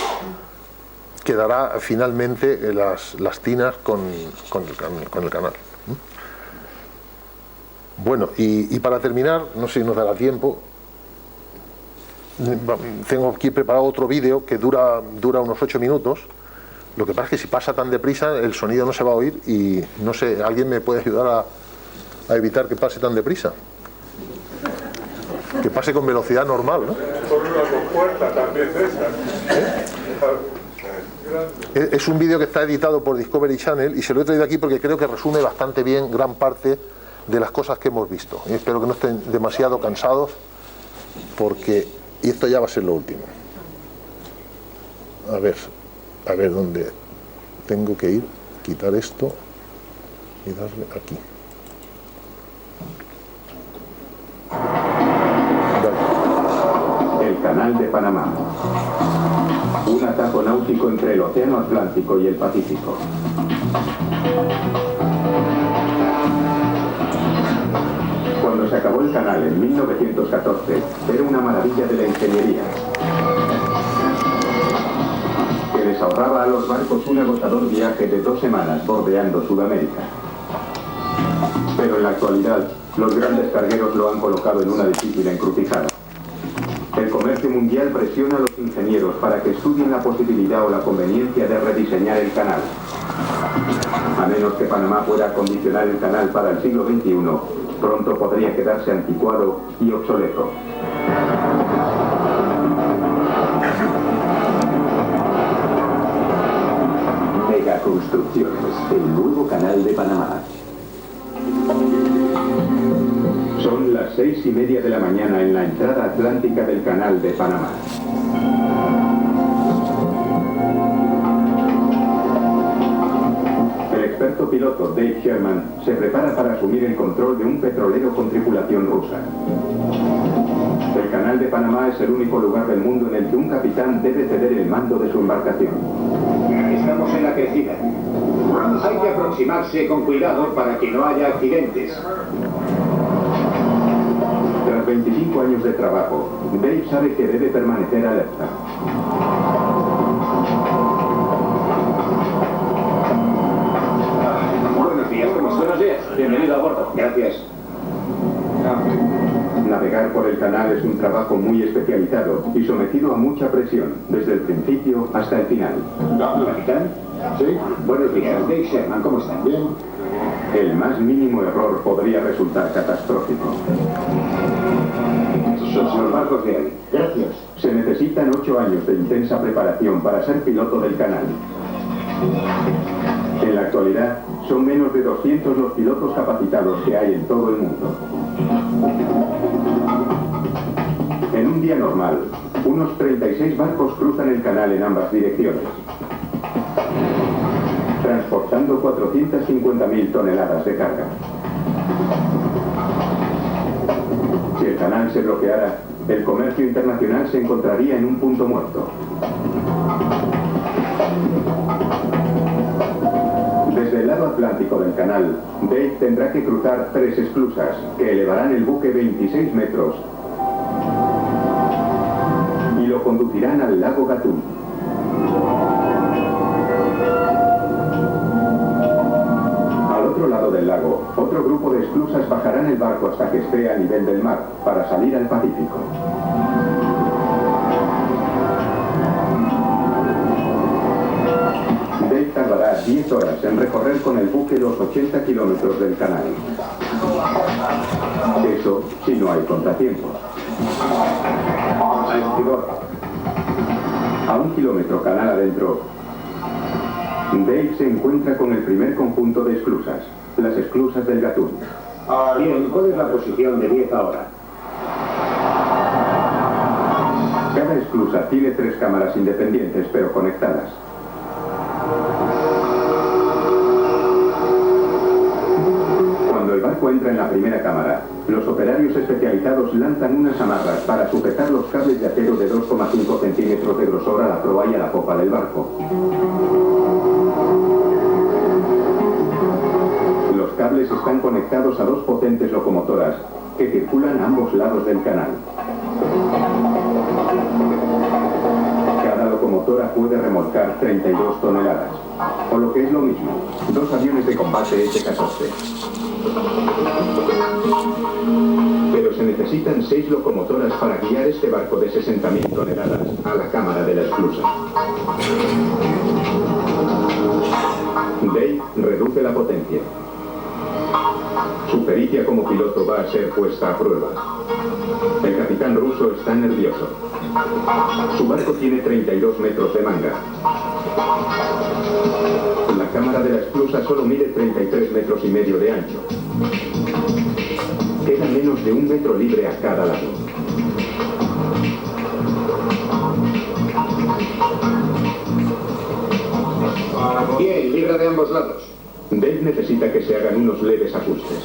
finalmente las tinas con el canal. Bueno, y para terminar, no sé si nos dará tiempo, tengo aquí preparado otro vídeo que dura unos 8 minutos. Lo que pasa es que si pasa tan deprisa el sonido no se va a oír y no sé, ¿alguien me puede ayudar a evitar que pase tan deprisa? Que pase con velocidad normal, ¿no? Por una compuerta también de esas. Es un vídeo que está editado por Discovery Channel y se lo he traído aquí porque creo que resume bastante bien gran parte de las cosas que hemos visto. Y espero que no estén demasiado cansados y esto ya va a ser lo último. A ver dónde tengo que ir, quitar esto y darle aquí. El Canal de Panamá. Un atajo náutico entre el Océano Atlántico y el Pacífico. Cuando se acabó el canal en 1914, era una maravilla de la ingeniería, que les ahorraba a los barcos un agotador viaje de 2 semanas bordeando Sudamérica. Pero en la actualidad, los grandes cargueros lo han colocado en una difícil encrucijada. El comercio mundial presiona a los ingenieros para que estudien la posibilidad o la conveniencia de rediseñar el canal. A menos que Panamá pueda acondicionar el canal para el siglo XXI, pronto podría quedarse anticuado y obsoleto. Megaconstrucciones, el nuevo canal de Panamá. Son las 6:30 de la mañana en la entrada atlántica del canal de Panamá. El experto piloto Dave Sherman se prepara para asumir el control de un petrolero con tripulación rusa. El canal de Panamá es el único lugar del mundo en el que un capitán debe ceder el mando de su embarcación. Estamos en la crecida. Hay que aproximarse con cuidado para que no haya accidentes. Tras 25 años de trabajo, Dave sabe que debe permanecer alerta. Buenos días, ¿cómo estás? Buenos días. Bienvenido a bordo. Gracias. Navegar por el canal es un trabajo muy especializado y sometido a mucha presión, desde el principio hasta el final. ¿Capitán? ¿Sí? Buenos días, Dave Sherman, ¿cómo están? Bien. El más mínimo error podría resultar catastrófico. Son los barcos de hoy. Gracias. Se necesitan 8 años de intensa preparación para ser piloto del canal. En la actualidad, son menos de 200 los pilotos capacitados que hay en todo el mundo. En un día normal, unos 36 barcos cruzan el canal en ambas direcciones, transportando 450.000 toneladas de carga. Si el canal se bloqueara, el comercio internacional se encontraría en un punto muerto. Desde el lado atlántico del canal, Dave tendrá que cruzar 3 esclusas que elevarán el buque 26 metros y lo conducirán al lago Gatún. Al otro lado del lago, otro grupo de esclusas bajarán el barco hasta que esté a nivel del mar para salir al Pacífico. Dave tardará 10 horas en recorrer con el buque los 80 kilómetros del canal. Eso si no hay contratiempos. A 1 kilómetro canal adentro, Dave se encuentra con el primer conjunto de esclusas, las esclusas del Gatún. Bien, ¿cuál es la posición de 10 ahora? Cada esclusa tiene 3 cámaras independientes pero conectadas. Cuando el barco entra en la primera cámara, los operarios especializados lanzan unas amarras para sujetar los cables de acero de 2,5 centímetros de grosor a la proa y a la popa del barco. Los cables están conectados a 2 potentes locomotoras que circulan a ambos lados del canal. Cada locomotora puede remolcar 32 toneladas, o lo que es lo mismo, 2 aviones de combate F-14. Pero se necesitan 6 locomotoras para guiar este barco de 60.000 toneladas a la cámara de la esclusa. Dave reduce la potencia. Su pericia como piloto va a ser puesta a prueba. El capitán ruso está nervioso. Su barco tiene 32 metros de manga. La cámara de la esclusa solo mide 33 metros y medio de ancho. Queda menos de 1 metro libre a cada lado. Bien, libra de ambos lados. Dave necesita que se hagan unos leves ajustes.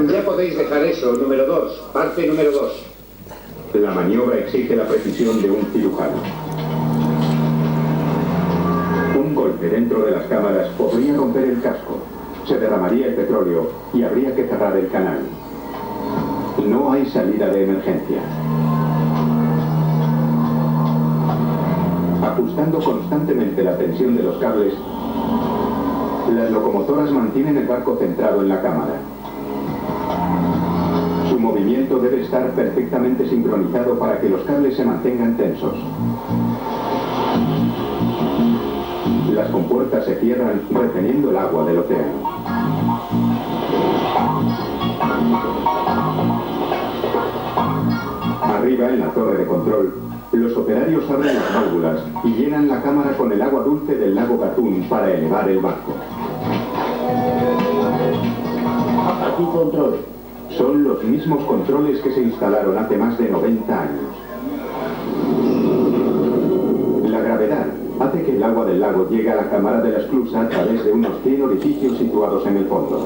Ya podéis dejar eso, número 2. Parte número 2. La maniobra exige la precisión de un cirujano. Un golpe dentro de las cámaras podría romper el casco, se derramaría el petróleo y habría que cerrar el canal. No hay salida de emergencia. Ajustando constantemente la tensión de los cables, las locomotoras mantienen el barco centrado en la cámara. Su movimiento debe estar perfectamente sincronizado para que los cables se mantengan tensos. Las compuertas se cierran reteniendo el agua del océano. Arriba, en la torre de control, los operarios abren las válvulas y llenan la cámara con el agua dulce del lago Gatún para elevar el barco. Aquí control. Son los mismos controles que se instalaron hace más de 90 años. La gravedad hace que el agua del lago llegue a la cámara de la esclusa a través de unos 100 orificios situados en el fondo.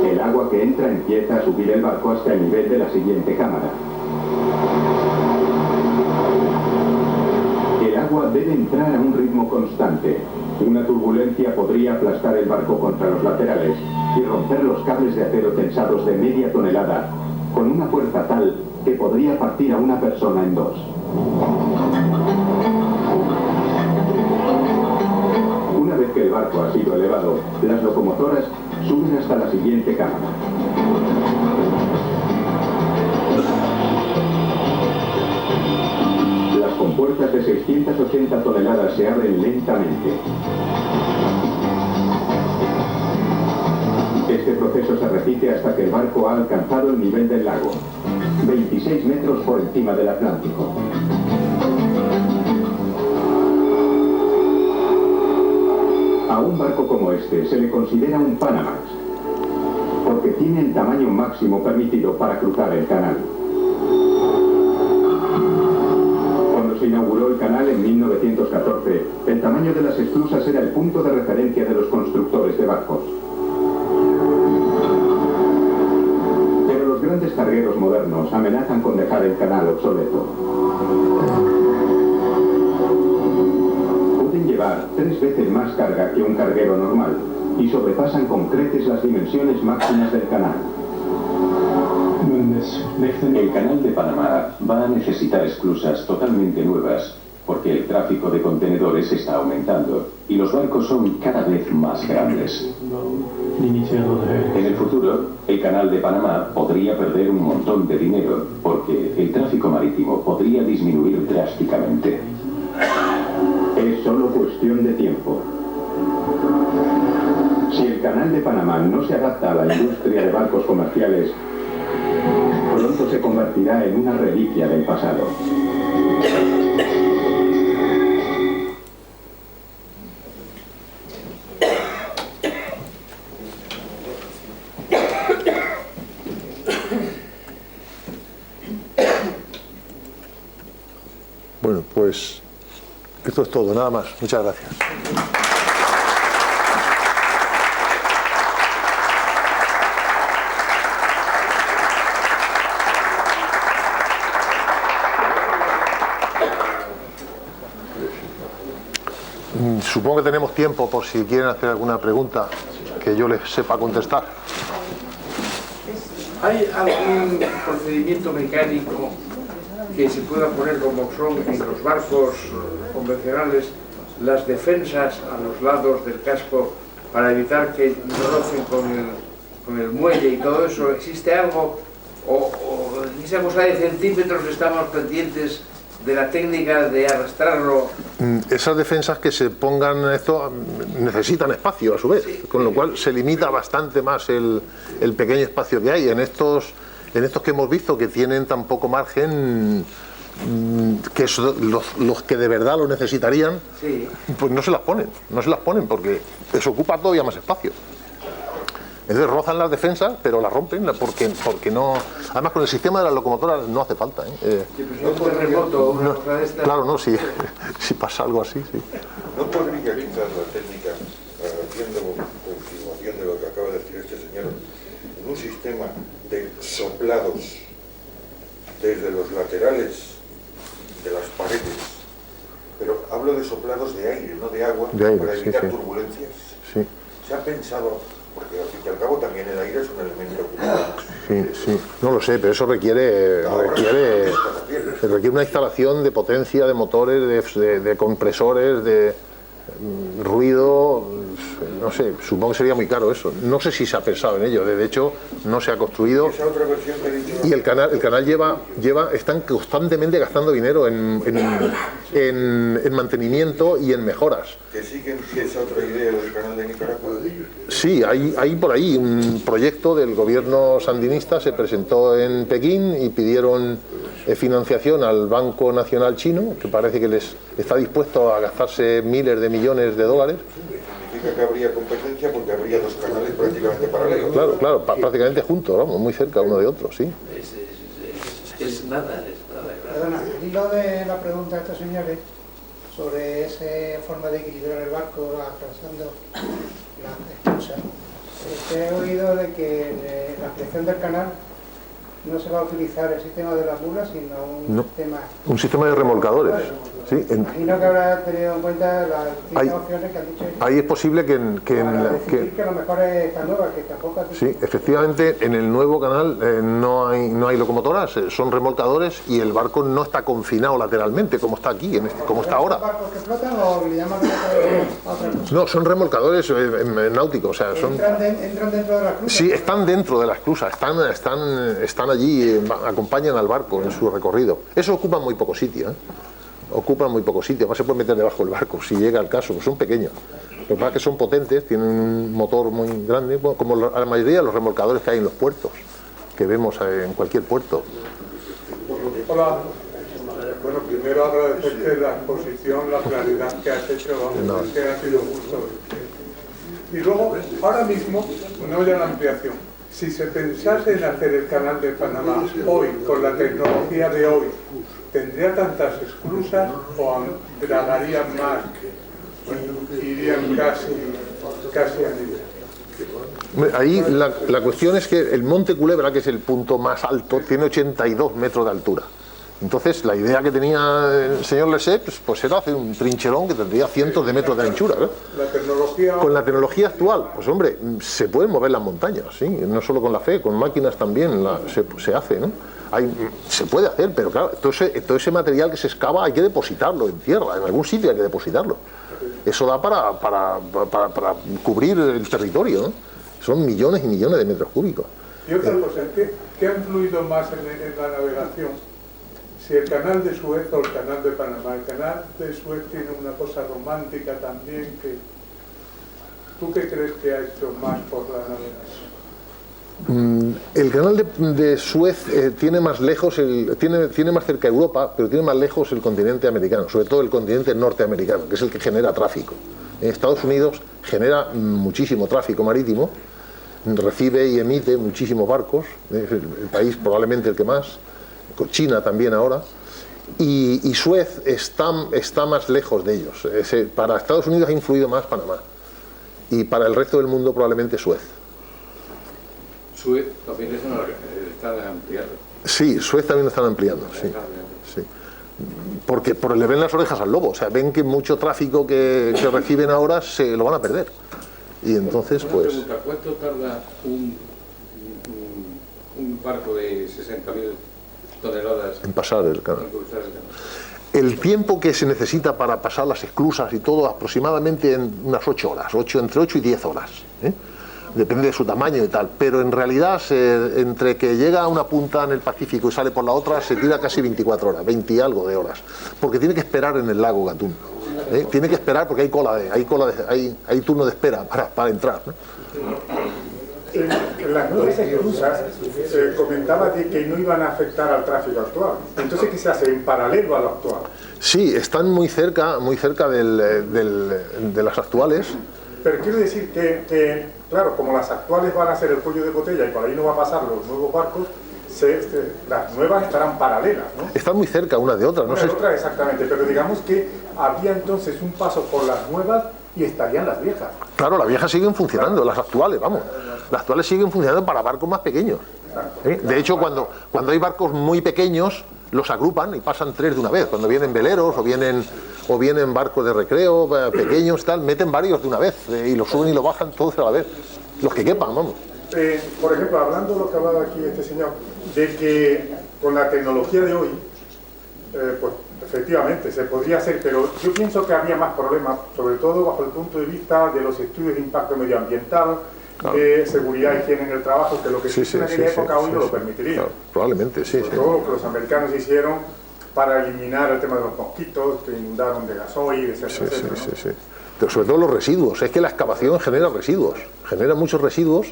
El agua que entra empieza a subir el barco hasta el nivel de la siguiente cámara. El agua debe entrar a un ritmo constante. Una turbulencia podría aplastar el barco contra los laterales y romper los cables de acero tensados de media tonelada con una fuerza tal que podría partir a una persona en 2. Una vez que el barco ha sido elevado, las locomotoras suben hasta la siguiente cámara. Las compuertas de 680 toneladas se abren lentamente. Este proceso se repite hasta que el barco ha alcanzado el nivel del lago, 26 metros por encima del Atlántico. A un barco como este se le considera un Panamax, porque tiene el tamaño máximo permitido para cruzar el canal. Cuando se inauguró el canal en 1914, el tamaño de las esclusas era el punto de referencia de los constructores de barcos. Pero los grandes cargueros modernos amenazan con dejar el canal obsoleto. Pueden llevar 3 veces más carga que un carguero normal y sobrepasan con creces las dimensiones máximas del canal. El canal de Panamá va a necesitar esclusas totalmente nuevas porque el tráfico de contenedores está aumentando y los barcos son cada vez más grandes. En el futuro, el canal de Panamá podría perder un montón de dinero porque el tráfico marítimo podría disminuir drásticamente. Es solo cuestión de tiempo. Si el canal de Panamá no se adapta a la industria de barcos comerciales, pronto se convertirá en una reliquia del pasado. Bueno, pues esto es todo, nada más. Muchas gracias. Supongo que tenemos tiempo por si quieren hacer alguna pregunta que yo les sepa contestar. ¿Hay algún procedimiento mecánico que se pueda poner como son en los barcos convencionales las defensas a los lados del casco para evitar que no rocen con el muelle y todo eso? ¿Existe algo? ¿O en esa cosa de centímetros estamos pendientes de la técnica de arrastrarlo? Esas defensas que se pongan esto necesitan espacio a su vez, con lo cual se limita bastante más el pequeño espacio que hay. En estos que hemos visto que tienen tan poco margen, que los que de verdad lo necesitarían, pues no se las ponen porque eso ocupa todavía más espacio. Entonces rozan las defensas, pero las rompen porque no. Además, con el sistema de las locomotoras no hace falta. Un terremoto, una cosa de esta. Claro, no, si pasa algo así, sí. ¿No podría quizás la técnica, haciendo confirmación de lo que acaba de decir este señor, en un sistema de soplados desde los laterales de las paredes, pero hablo de soplados de aire, no de agua, para evitar turbulencias? Sí. ¿Se ha pensado? Porque al fin y al cabo también el aire es un elemento Sí, no lo sé, pero eso requiere una instalación de potencia, de motores, de compresores, de ruido, no sé, supongo que sería muy caro eso. No sé si se ha pensado en ello, de hecho no se ha construido. Esa otra versión que he dicho. Y el canal están constantemente gastando dinero en mantenimiento y en mejoras. ¿Que siguen esa otra idea del canal de Nicaragua? Sí, hay por ahí un proyecto del gobierno sandinista, se presentó en Pekín y pidieron financiación al Banco Nacional Chino, que parece que les está dispuesto a gastarse miles de millones de dólares. Significa que habría competencia porque habría dos canales prácticamente paralelos. Claro, prácticamente juntos, vamos, muy cerca uno de otro, sí. Es nada. Perdona, al hilo de la pregunta de estos señores sobre esa forma de equilibrar el barco atravesando las esclusas, he oído de que en la ampliación del canal no se va a utilizar el sistema de las mulas, sino un sistema de remolcadores. Sí, imagino que habrá tenido en cuenta las distintas opciones que han dicho. Ahí es posible que lo mejor es esta nueva, que tampoco. Sí, efectivamente, en el nuevo canal no hay locomotoras, son remolcadores y el barco no está confinado lateralmente como está aquí, como está ahora. ¿Son barcos que flotan o le llaman a otra cosa? No, son remolcadores náuticos, o sea, ¿Entran dentro de las cruzas? Sí, están dentro de las cruzas, están allí, acompañan al barco en su recorrido. Eso ocupa muy poco sitio, ocupan muy poco sitio, además se puede meter debajo del barco si llega el caso, pues son pequeños. Lo que pasa es que son potentes, tienen un motor muy grande, como la mayoría de los remolcadores que hay en los puertos, que vemos en cualquier puerto. Hola. Bueno, primero agradecerte la exposición, la claridad que has hecho, que ha sido justo. Y luego, ahora mismo, no ya la ampliación, si se pensase en hacer el canal de Panamá hoy, con la tecnología de hoy, ¿tendría tantas esclusas o dragarían más? Irían casi a nivel. Ahí la cuestión es que el Monte Culebra, que es el punto más alto, tiene 82 metros de altura. Entonces la idea que tenía el señor Lesseps pues era hacer un trincherón que tendría cientos de metros de anchura, ¿no? Con la tecnología actual, pues hombre, se pueden mover las montañas, ¿sí? No solo con la fe, con máquinas también se hace, ¿no? Se puede hacer, pero claro, todo ese material que se excava hay que depositarlo en tierra, en algún sitio hay que depositarlo. Eso da para cubrir el territorio, ¿no? Son millones y millones de metros cúbicos. Y otra cosa, ¿qué ha influido más en la navegación? Si el canal de Suez o el canal de Panamá. El canal de Suez tiene una cosa romántica también que... ¿Tú qué crees que ha hecho más por la navegación? El canal de Suez tiene más lejos, tiene más cerca Europa, pero tiene más lejos el continente americano, sobre todo el continente norteamericano, que es el que genera tráfico. En Estados Unidos genera muchísimo tráfico marítimo, recibe y emite muchísimos barcos, es el país probablemente el que más, con China también ahora, y Suez está más lejos de ellos. Para Estados Unidos ha influido más Panamá y para el resto del mundo probablemente Suez. Suez también está ampliando. Sí, Suez también lo están ampliando, sí. Porque le ven las orejas al lobo, o sea, ven que mucho tráfico que reciben ahora se lo van a perder. Y entonces, Una pues... pregunta, ¿cuánto tarda un barco de 60.000 toneladas en pasar el canal? en cruzar el canal? El tiempo que se necesita para pasar las esclusas y todo, aproximadamente en unas 8 horas, entre 8 y 10 horas. Depende de su tamaño y tal, pero en realidad entre que llega a una punta en el Pacífico y sale por la otra se tira casi 24 horas, 20 y algo de horas, porque tiene que esperar en el lago Gatún. Tiene que esperar porque hay turno de espera para entrar, ¿no? En las nuevas esclusas comentaba de que no iban a afectar al tráfico actual. Entonces, ¿qué se hace en paralelo a lo actual? Sí, están muy cerca de las actuales. Pero quiero decir que, claro, como las actuales van a ser el cuello de botella y por ahí no va a pasar los nuevos barcos, las nuevas estarán paralelas, ¿no? Están muy cerca unas de otras, Una de otras, exactamente, pero digamos que había entonces un paso por las nuevas y estarían las viejas. Claro, las viejas siguen funcionando, las actuales, vamos. Las actuales siguen funcionando para barcos más pequeños. De hecho, cuando hay barcos muy pequeños, los agrupan y pasan 3 de una vez. Cuando vienen veleros o vienen barcos de recreo pequeños, tal, meten varios de una vez y los suben y los bajan todos a la vez. Los que quepan, vamos. Por ejemplo, hablando de lo que hablaba aquí este señor, de que con la tecnología de hoy, pues efectivamente se podría hacer, pero yo pienso que había más problemas, sobre todo bajo el punto de vista de los estudios de impacto medioambiental, de seguridad y higiene en el trabajo, que lo que se hizo en aquella época hoy no lo permitiría. Claro, probablemente, sí. Sobre todo lo que los americanos hicieron para eliminar el tema de los mosquitos, que inundaron de gasoil, etcétera, etcétera. Sí. Pero sobre todo los residuos, es que la excavación genera residuos, genera muchos residuos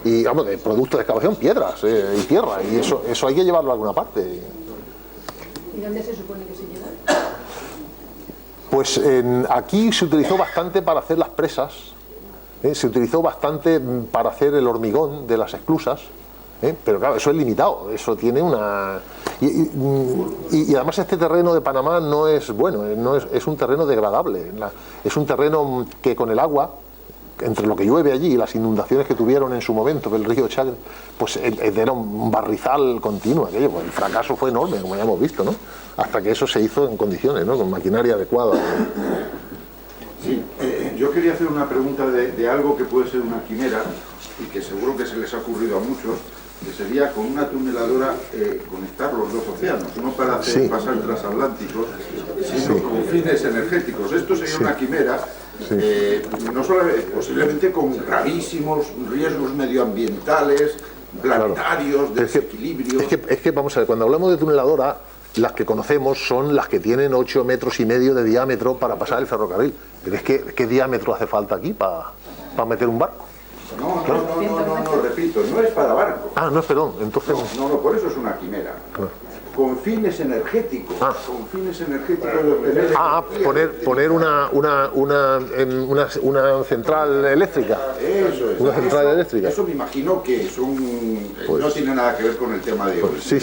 y, vamos, de productos de excavación, piedras y tierra, y eso hay que llevarlo a alguna parte. ¿Y dónde se supone que se lleva? Pues aquí se utilizó bastante para hacer las presas, se utilizó bastante para hacer el hormigón de las esclusas, pero claro, eso es limitado, eso tiene una... Y además este terreno de Panamá no es bueno, es un terreno degradable, es un terreno que con el agua, entre lo que llueve allí y las inundaciones que tuvieron en su momento del río Chagre, pues era un barrizal continuo aquello, pues el fracaso fue enorme, como ya hemos visto, ¿no? Hasta que eso se hizo en condiciones, ¿no? Con maquinaria adecuada. Sí, yo quería hacer una pregunta de algo que puede ser una quimera y que seguro que se les ha ocurrido a muchos, que sería con una tuneladora conectar los dos océanos, no para hacer pasar transatlánticos, sino con fines energéticos. Esto sería una quimera, no solamente, posiblemente con gravísimos riesgos medioambientales, planetarios, desequilibrios. Es que vamos a ver, cuando hablamos de tuneladora, las que conocemos son las que tienen 8,5 metros de diámetro para pasar el ferrocarril. Pero es que, ¿qué diámetro hace falta aquí para meter un barco? No, repito, no es para barcos. No, perdón, entonces... No, por eso es una quimera. Con fines energéticos, con fines energéticos de obtener... poner una central eléctrica. Eso es. Una central eléctrica. Eso me imagino que no tiene nada que ver con el tema de hoy. Sí.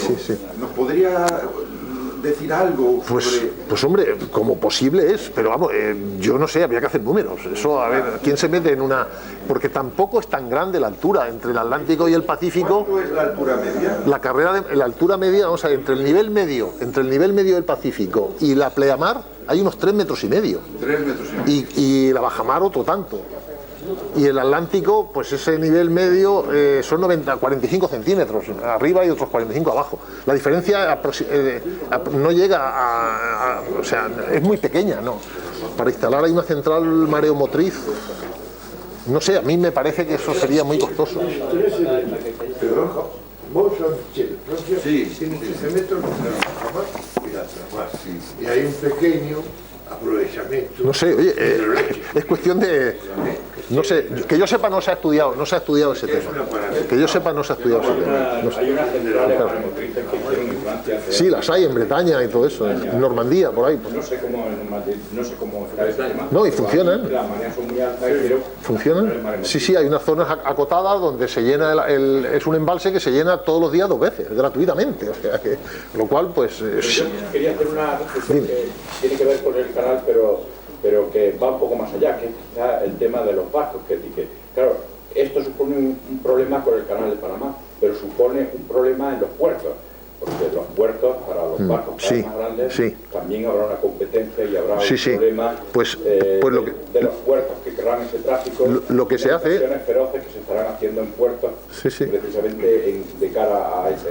¿Nos podría decir algo sobre...? Pues hombre, como posible es, pero vamos, yo no sé, habría que hacer números. Eso, a ver, ¿quién se mete en una...? Porque tampoco es tan grande la altura entre el Atlántico y el Pacífico. ¿Cuánto es la altura media? La altura media, vamos a ver, entre el nivel medio del Pacífico y la pleamar hay unos 3,5 metros. 3,5 metros. Y la bajamar otro tanto. Y el Atlántico, pues ese nivel medio son 45 centímetros arriba y otros 45 abajo. La diferencia no llega o sea, es muy pequeña, ¿no? Para instalar ahí una central mareomotriz, no sé, a mí me parece que eso sería muy costoso. ¿Perdón? Sí, tiene 15 metros y la tramar. Y hay un pequeño aprovechamiento. No sé, oye, es cuestión de... No sé, que yo sepa no se ha estudiado ese tema. Que yo sepa no se ha estudiado ese tema. No sé. Hay unas centrales maremotrices que hicieron en Francia. Sí, las hay en Bretaña y todo eso, en Normandía, por ahí. No sé cómo está esta llamada. No, y funcionan. Las mareas son muy altas, pero... ¿Funcionan? Sí, sí, hay unas zonas acotadas donde se llena, es un embalse que se llena todos los días 2 veces, gratuitamente. O sea que, lo cual, pues... Yo quería hacer una reflexión que tiene que ver con el canal, pero que va un poco más allá, que es quizá el tema de los barcos, que claro, esto supone un problema con el canal de Panamá, pero supone un problema en los puertos, porque los puertos, para los barcos más grandes, también habrá una competencia y habrá un problema de los puertos que querrán ese tráfico, lo que se hace, feroces que se estarán haciendo en puertos, precisamente de cara a ese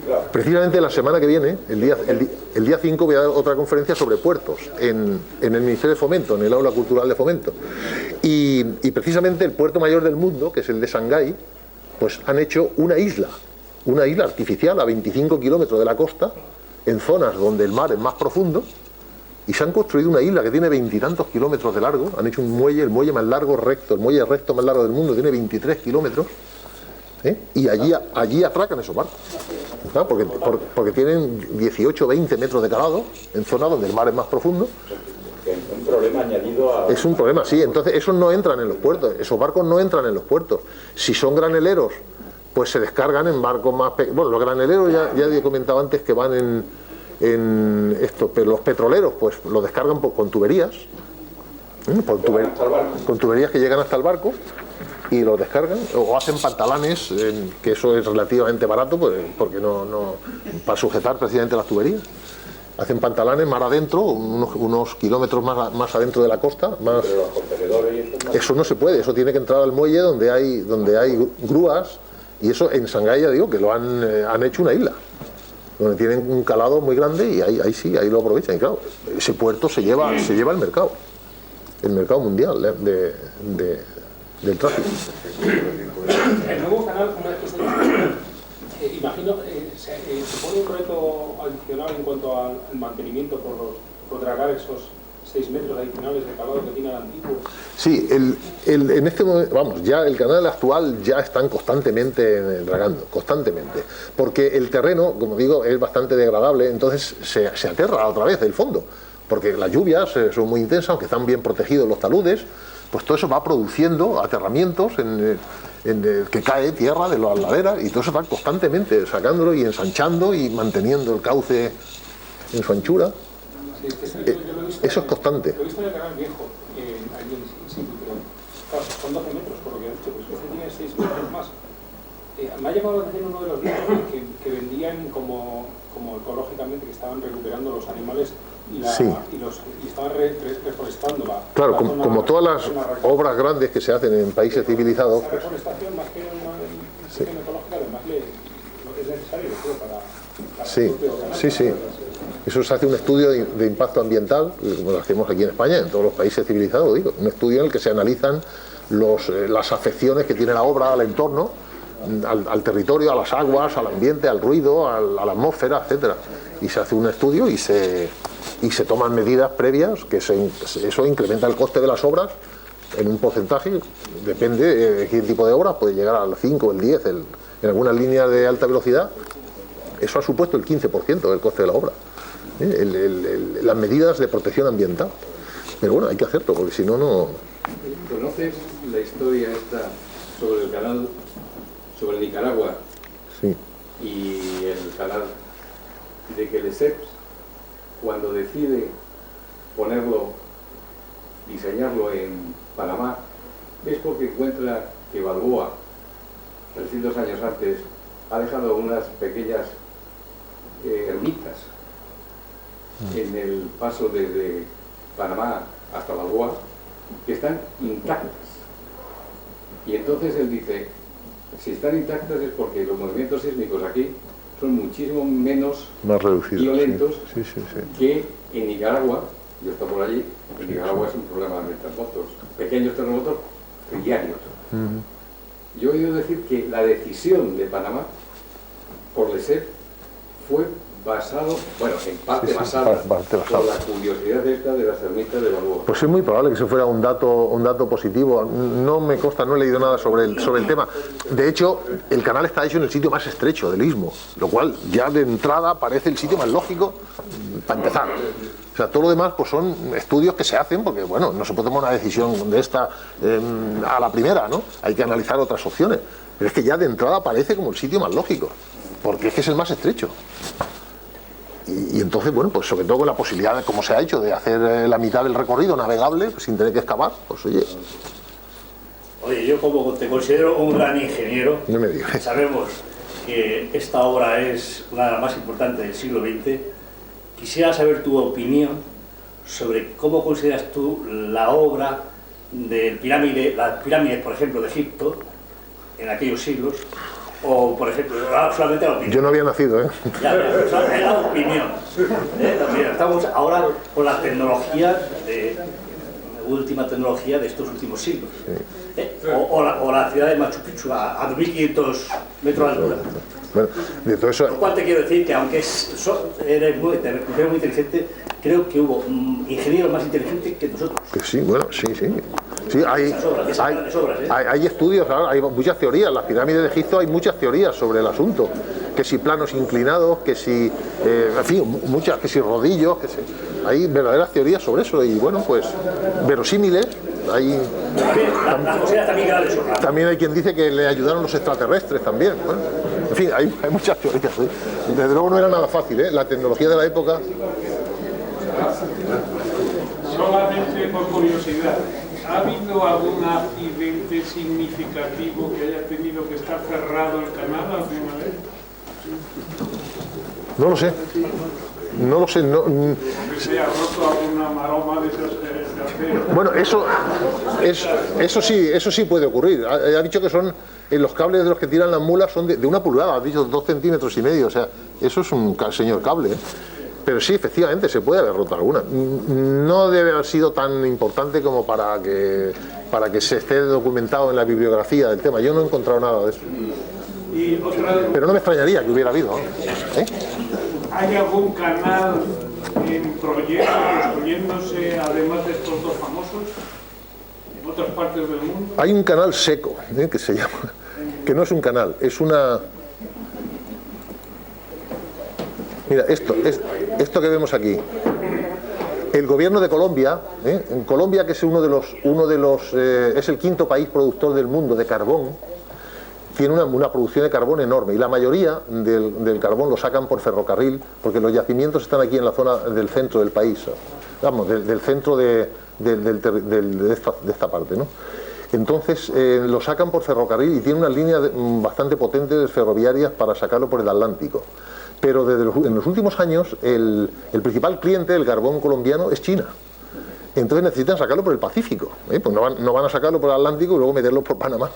ciclado. Precisamente la semana que viene, el día 5, voy a dar otra conferencia sobre puertos en el Ministerio de Fomento, en el Aula Cultural de Fomento. Y precisamente el puerto mayor del mundo, que es el de Shanghái, pues han hecho una isla artificial a 25 kilómetros de la costa, en zonas donde el mar es más profundo, y se han construido una isla que tiene 20 y tantos kilómetros de largo. Han hecho un muelle, el muelle más largo recto, el muelle recto más largo del mundo, tiene 23 kilómetros, y allí atracan esos barcos, ¿no? porque tienen 18 o 20 metros de calado en zonas donde el mar es más profundo. Un problema añadido a... Es un problema, sí. Entonces esos no entran en los puertos, esos barcos no entran en los puertos. Si son graneleros, pues se descargan en barcos más pequeños. Bueno, los graneleros ya he comentado antes que van en esto, pero los petroleros pues lo descargan con tuberías, con tuberías que llegan hasta el barco y los descargan, o hacen pantalanes, que eso es relativamente barato, pues, porque no para sujetar precisamente las tuberías. Hacen pantalanes más adentro, unos kilómetros más adentro de la costa. Más... Pero los contenedores y esto... Eso no se puede, eso tiene que entrar al muelle donde hay grúas, y eso en Shanghái ya digo que lo han hecho una isla, donde tienen un calado muy grande y ahí lo aprovechan. Y claro, ese puerto se lleva el mercado mundial del tráfico. El nuevo canal, una vez que se imagino, se pone un reto adicional en cuanto al mantenimiento por dragar esos 6 metros adicionales de calado que tiene el antiguo. Sí, en este momento, vamos, ya el canal actual ya están constantemente dragando, constantemente, porque el terreno, como digo, es bastante degradable, entonces se aterra otra vez el fondo, porque las lluvias son muy intensas, aunque están bien protegidos los taludes, pues todo eso va produciendo aterramientos que cae tierra de las laderas, y todo eso va constantemente sacándolo y ensanchando y manteniendo el cauce en su anchura. Eso es constante. Lo he visto en el canal viejo, allí en sitio, pero claro, son 12 metros por lo que he dicho, pues este tiene 6 metros más. Me ha llamado la atención uno de los vídeos que vendían como ecológicamente, que estaban recuperando los animales y estaban reforestando. Claro, como todas las obras grandes que se hacen en países civilizados. La reforestación, más que una sistema ecológica, además es necesario, creo, para sí. Eso se hace un estudio de impacto ambiental, como lo hacemos aquí en España, en todos los países civilizados, digo, un estudio en el que se analizan las afecciones que tiene la obra al entorno, al territorio, a las aguas, al ambiente, al ruido, a la atmósfera, etcétera. Y se hace un estudio y se toman medidas previas, que eso incrementa el coste de las obras en un porcentaje, depende de qué tipo de obras, puede llegar al 5, el 10, en algunas líneas de alta velocidad, eso ha supuesto el 15% del coste de la obra. Las medidas de protección ambiental. Pero bueno, hay que hacerlo, porque si no, no... ¿Conoces la historia esta sobre el canal, sobre Nicaragua? Sí. Y el canal de que Lesseps, cuando decide diseñarlo en Panamá, es porque encuentra que Balboa, 300 años antes, ha dejado unas pequeñas ermitas en el paso desde Panamá hasta Balboa, que están intactas. Y entonces él dice, si están intactas es porque los movimientos sísmicos aquí son muchísimo menos violentos que en Nicaragua. Yo he estado por allí, en Nicaragua es un problema de terremotos, pequeños terremotos diarios. Yo he oído decir que la decisión de Panamá por Lesseps fue basado, bueno, en parte basado por la curiosidad esta de las ermitas de Balboa. Pues es muy probable que eso fuera un dato positivo. No me consta, no he leído nada sobre el tema. De hecho, el canal está hecho en el sitio más estrecho del istmo, lo cual ya de entrada parece el sitio más lógico para empezar. O sea, todo lo demás pues son estudios que se hacen porque, bueno, no se puede tomar una decisión de esta a la primera, ¿no? Hay que analizar otras opciones. Pero es que ya de entrada parece como el sitio más lógico, porque es que es el más estrecho. Y entonces, bueno, pues sobre todo con la posibilidad, de, como se ha hecho, de hacer la mitad del recorrido navegable pues, sin tener que excavar, pues oye... Oye, yo como te considero un gran ingeniero, no me digas. Sabemos que esta obra es una de las más importantes del siglo XX. Quisiera saber tu opinión sobre cómo consideras tú la obra de las pirámides, por ejemplo, de Egipto, en aquellos siglos, o, por ejemplo, solamente la opinión. Yo no había nacido, ¿eh? Ya, es la opinión. Estamos ahora con la tecnología, última tecnología de estos últimos siglos. Sí. O la ciudad de Machu Picchu, a 2500 metros de altura. Bueno, de todo eso... Lo cual te quiero decir que, aunque eres muy inteligente, creo que hubo ingenieros más inteligentes que nosotros. Que sí, bueno, sí. Sí, hay estudios, hay muchas teorías. Las pirámides de Egipto hay muchas teorías sobre el asunto. Que si planos inclinados, que si, en fin, muchas, que si rodillos, que si, hay verdaderas teorías sobre eso y bueno, pues verosímiles. Las cosas también grandes. También hay quien dice que le ayudaron los extraterrestres también. Bueno, en fin, hay muchas teorías. ¿Sí? Desde luego no era nada fácil, ¿eh? La tecnología de la época. Solamente por curiosidad, ¿ha habido algún accidente significativo que haya tenido que estar cerrado el canal alguna vez? No lo sé. Que se haya roto alguna maroma de esos aceros. Bueno, eso sí puede ocurrir. Ha dicho que son los cables de los que tiran las mulas son de 1 pulgada, ha dicho 2,5 centímetros, o sea, eso es un señor cable, ¿eh? Pero sí, efectivamente, se puede haber roto alguna. No debe haber sido tan importante como para que se esté documentado en la bibliografía del tema. Yo no he encontrado nada de eso. Pero no me extrañaría que hubiera habido, ¿no? ¿Hay algún canal en proyecto construyéndose, además de estos dos famosos, en otras partes del mundo? Hay un canal seco, que se llama, que no es un canal, es una... Mira, esto que vemos aquí. El gobierno de Colombia, en Colombia, que es es el 5º país productor del mundo de carbón, tiene una producción de carbón enorme y la mayoría del carbón lo sacan por ferrocarril porque los yacimientos están aquí en la zona del centro del país, vamos, del centro de esta parte, ¿no? Entonces lo sacan por ferrocarril y tiene unas líneas bastante potentes ferroviarias para sacarlo por el Atlántico. Pero en los últimos años el principal cliente del carbón colombiano es China. Entonces necesitan sacarlo por el Pacífico, pues no van a sacarlo por el Atlántico y luego meterlo por Panamá.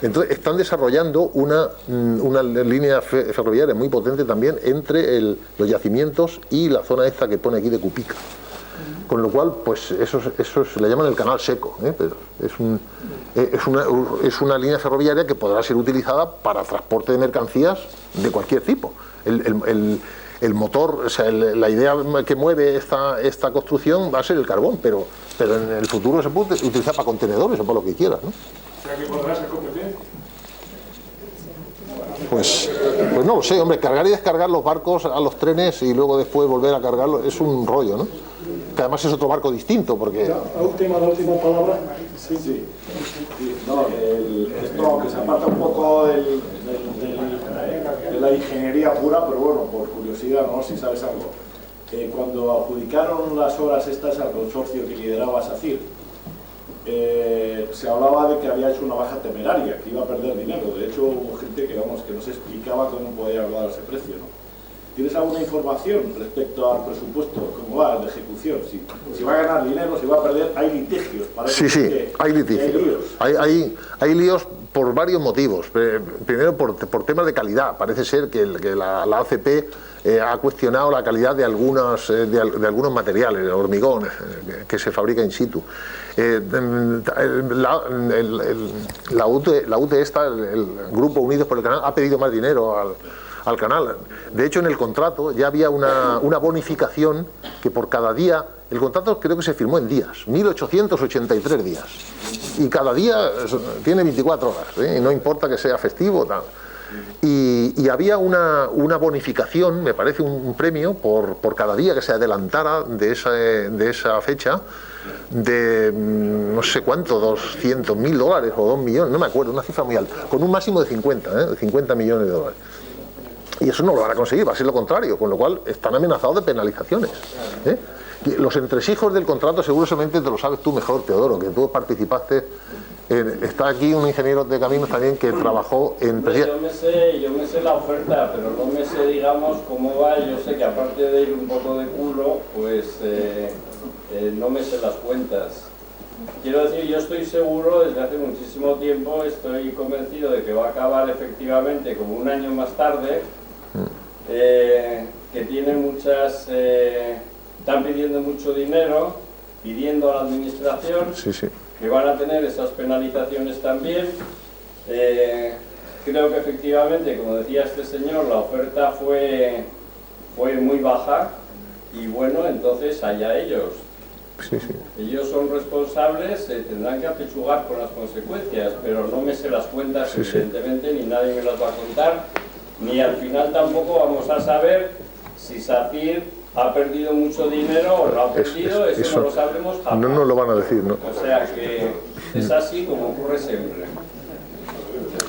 Entonces están desarrollando una línea ferroviaria muy potente también entre los yacimientos y la zona esta que pone aquí de Cupica. Con lo cual, pues eso le llaman el canal seco, pero es una línea ferroviaria que podrá ser utilizada para transporte de mercancías de cualquier tipo. El motor, o sea, la idea que mueve esta construcción va a ser el carbón, pero en el futuro se puede utilizar para contenedores o para lo que quieras, ¿no? O sea, que podrá ser competencia. Pues no lo sé, hombre, cargar y descargar los barcos a los trenes y luego después volver a cargarlos es un rollo, ¿no? Que además es otro barco distinto, porque... La última palabra. Sí. No, esto que se aparta un poco de la ingeniería pura, pero bueno, por curiosidad, ¿no? Si sabes algo. Cuando adjudicaron las obras estas al consorcio que lideraba SACIR, se hablaba de que había hecho una baja temeraria, que iba a perder dinero. De hecho, hubo gente que no se explicaba cómo podía llegar a ese precio, ¿no? ¿Tienes alguna información respecto al presupuesto? ¿Cómo va de ejecución? Si va a ganar dinero, si va a perder, hay litigios. Sí, hay litigios. Hay líos por varios motivos. Primero, por temas de calidad. Parece ser que la ACP ha cuestionado la calidad de algunos materiales, el hormigón que se fabrica in situ. La UTE, el Grupo Unidos por el Canal, ha pedido más dinero al canal. De hecho, en el contrato ya había una bonificación que por cada día, el contrato creo que se firmó en días, 1883 días, y cada día tiene 24 horas, y no importa que sea festivo o tal. Y había una bonificación, me parece un premio por cada día que se adelantara de esa fecha, de no sé cuánto, $200.000 o 2 millones, no me acuerdo, una cifra muy alta, con un máximo de 50 millones de dólares. Y eso no lo van a conseguir, va a ser lo contrario, con lo cual están amenazados de penalizaciones. Los entresijos del contrato seguramente te lo sabes tú mejor, Teodoro, que tú participaste. Está aquí un ingeniero de caminos también que trabajó en... Yo me sé la oferta, pero no me sé, digamos, cómo va. Yo sé que aparte de ir un poco de culo, pues no me sé las cuentas. Quiero decir, yo estoy seguro, desde hace muchísimo tiempo, estoy convencido de que va a acabar efectivamente como un año más tarde, que tiene muchas... están pidiendo mucho dinero, pidiendo a la administración... que van a tener esas penalizaciones también. Creo que efectivamente, como decía este señor, la oferta fue muy baja y bueno, entonces allá ellos. Ellos son responsables, tendrán que apechugar con las consecuencias, pero no me sé las cuentas, evidentemente, ni nadie me las va a contar, ni al final tampoco vamos a saber si SACIR ha perdido mucho dinero o lo ha perdido, eso no lo sabremos jamás. No nos lo van a decir, ¿no? O sea que es así como ocurre siempre.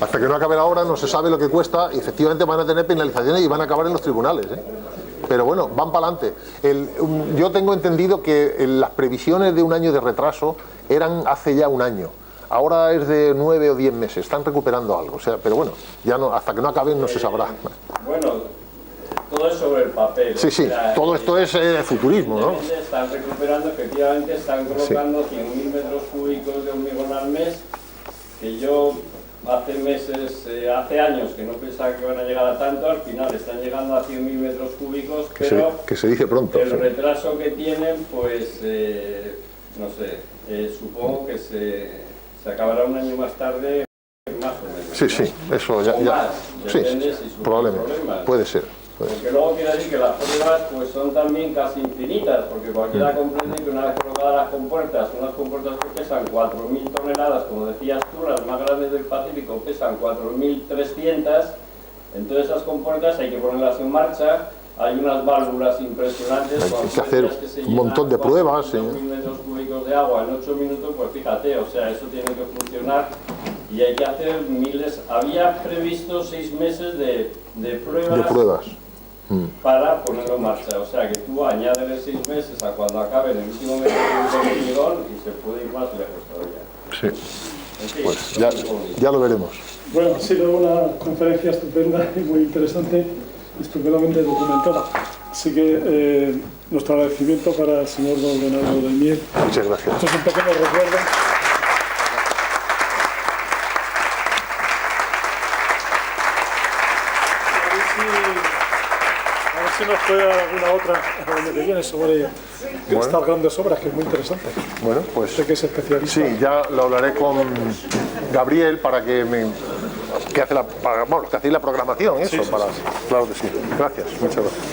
Hasta que no acabe la obra no se sabe lo que cuesta y efectivamente van a tener penalizaciones y van a acabar en los tribunales, Pero bueno, van para adelante. Yo tengo entendido que las previsiones de un año de retraso eran hace ya un año. Ahora es de 9 o 10 meses, están recuperando algo. O sea, pero bueno, ya no, hasta que no acaben no se sabrá. Bueno, todo es sobre el papel. Todo esto es futurismo, ¿no? Están recuperando, efectivamente, están colocando 100.000 metros cúbicos de hormigón al mes, que yo hace años que no pensaba que iban a llegar a tanto, al final están llegando a 100.000 metros cúbicos, pero que se dice pronto. El retraso que tienen, pues, no sé, supongo que se acabará un año más tarde, más o menos. Eso ya. Más, probablemente, puede ser. Porque luego quiero decir que las pruebas pues son también casi infinitas, porque cualquiera comprende que una vez colocadas las compuertas, unas compuertas que pesan 4.000 toneladas, como decías tú, las más grandes del Pacífico pesan 4.300, entonces esas compuertas hay que ponerlas en marcha, hay unas válvulas impresionantes, hay que hacer un montón de pruebas. 1.000 metros cúbicos de agua en 8 minutos, pues fíjate, o sea, eso tiene que funcionar y hay que hacer miles. Había previsto 6 meses de pruebas. Para ponerlo en marcha, o sea que tú añades 6 meses a cuando acabe el último mes de hormigón y se puede ir más lejos todavía. Pues ya lo veremos. Bueno, ha sido una conferencia estupenda y muy interesante, estupendamente documentada. Así que nuestro agradecimiento para el señor don Leonardo del Mier. Muchas gracias. Esto es un pequeño recuerdo. Si nos puede dar alguna otra que viene sobre estas grandes obras, que es muy interesante. Bueno, pues sé que es especialista. Sí, ya lo hablaré con Gabriel para que hacéis la programación, eso, claro que sí. Gracias, muchas gracias.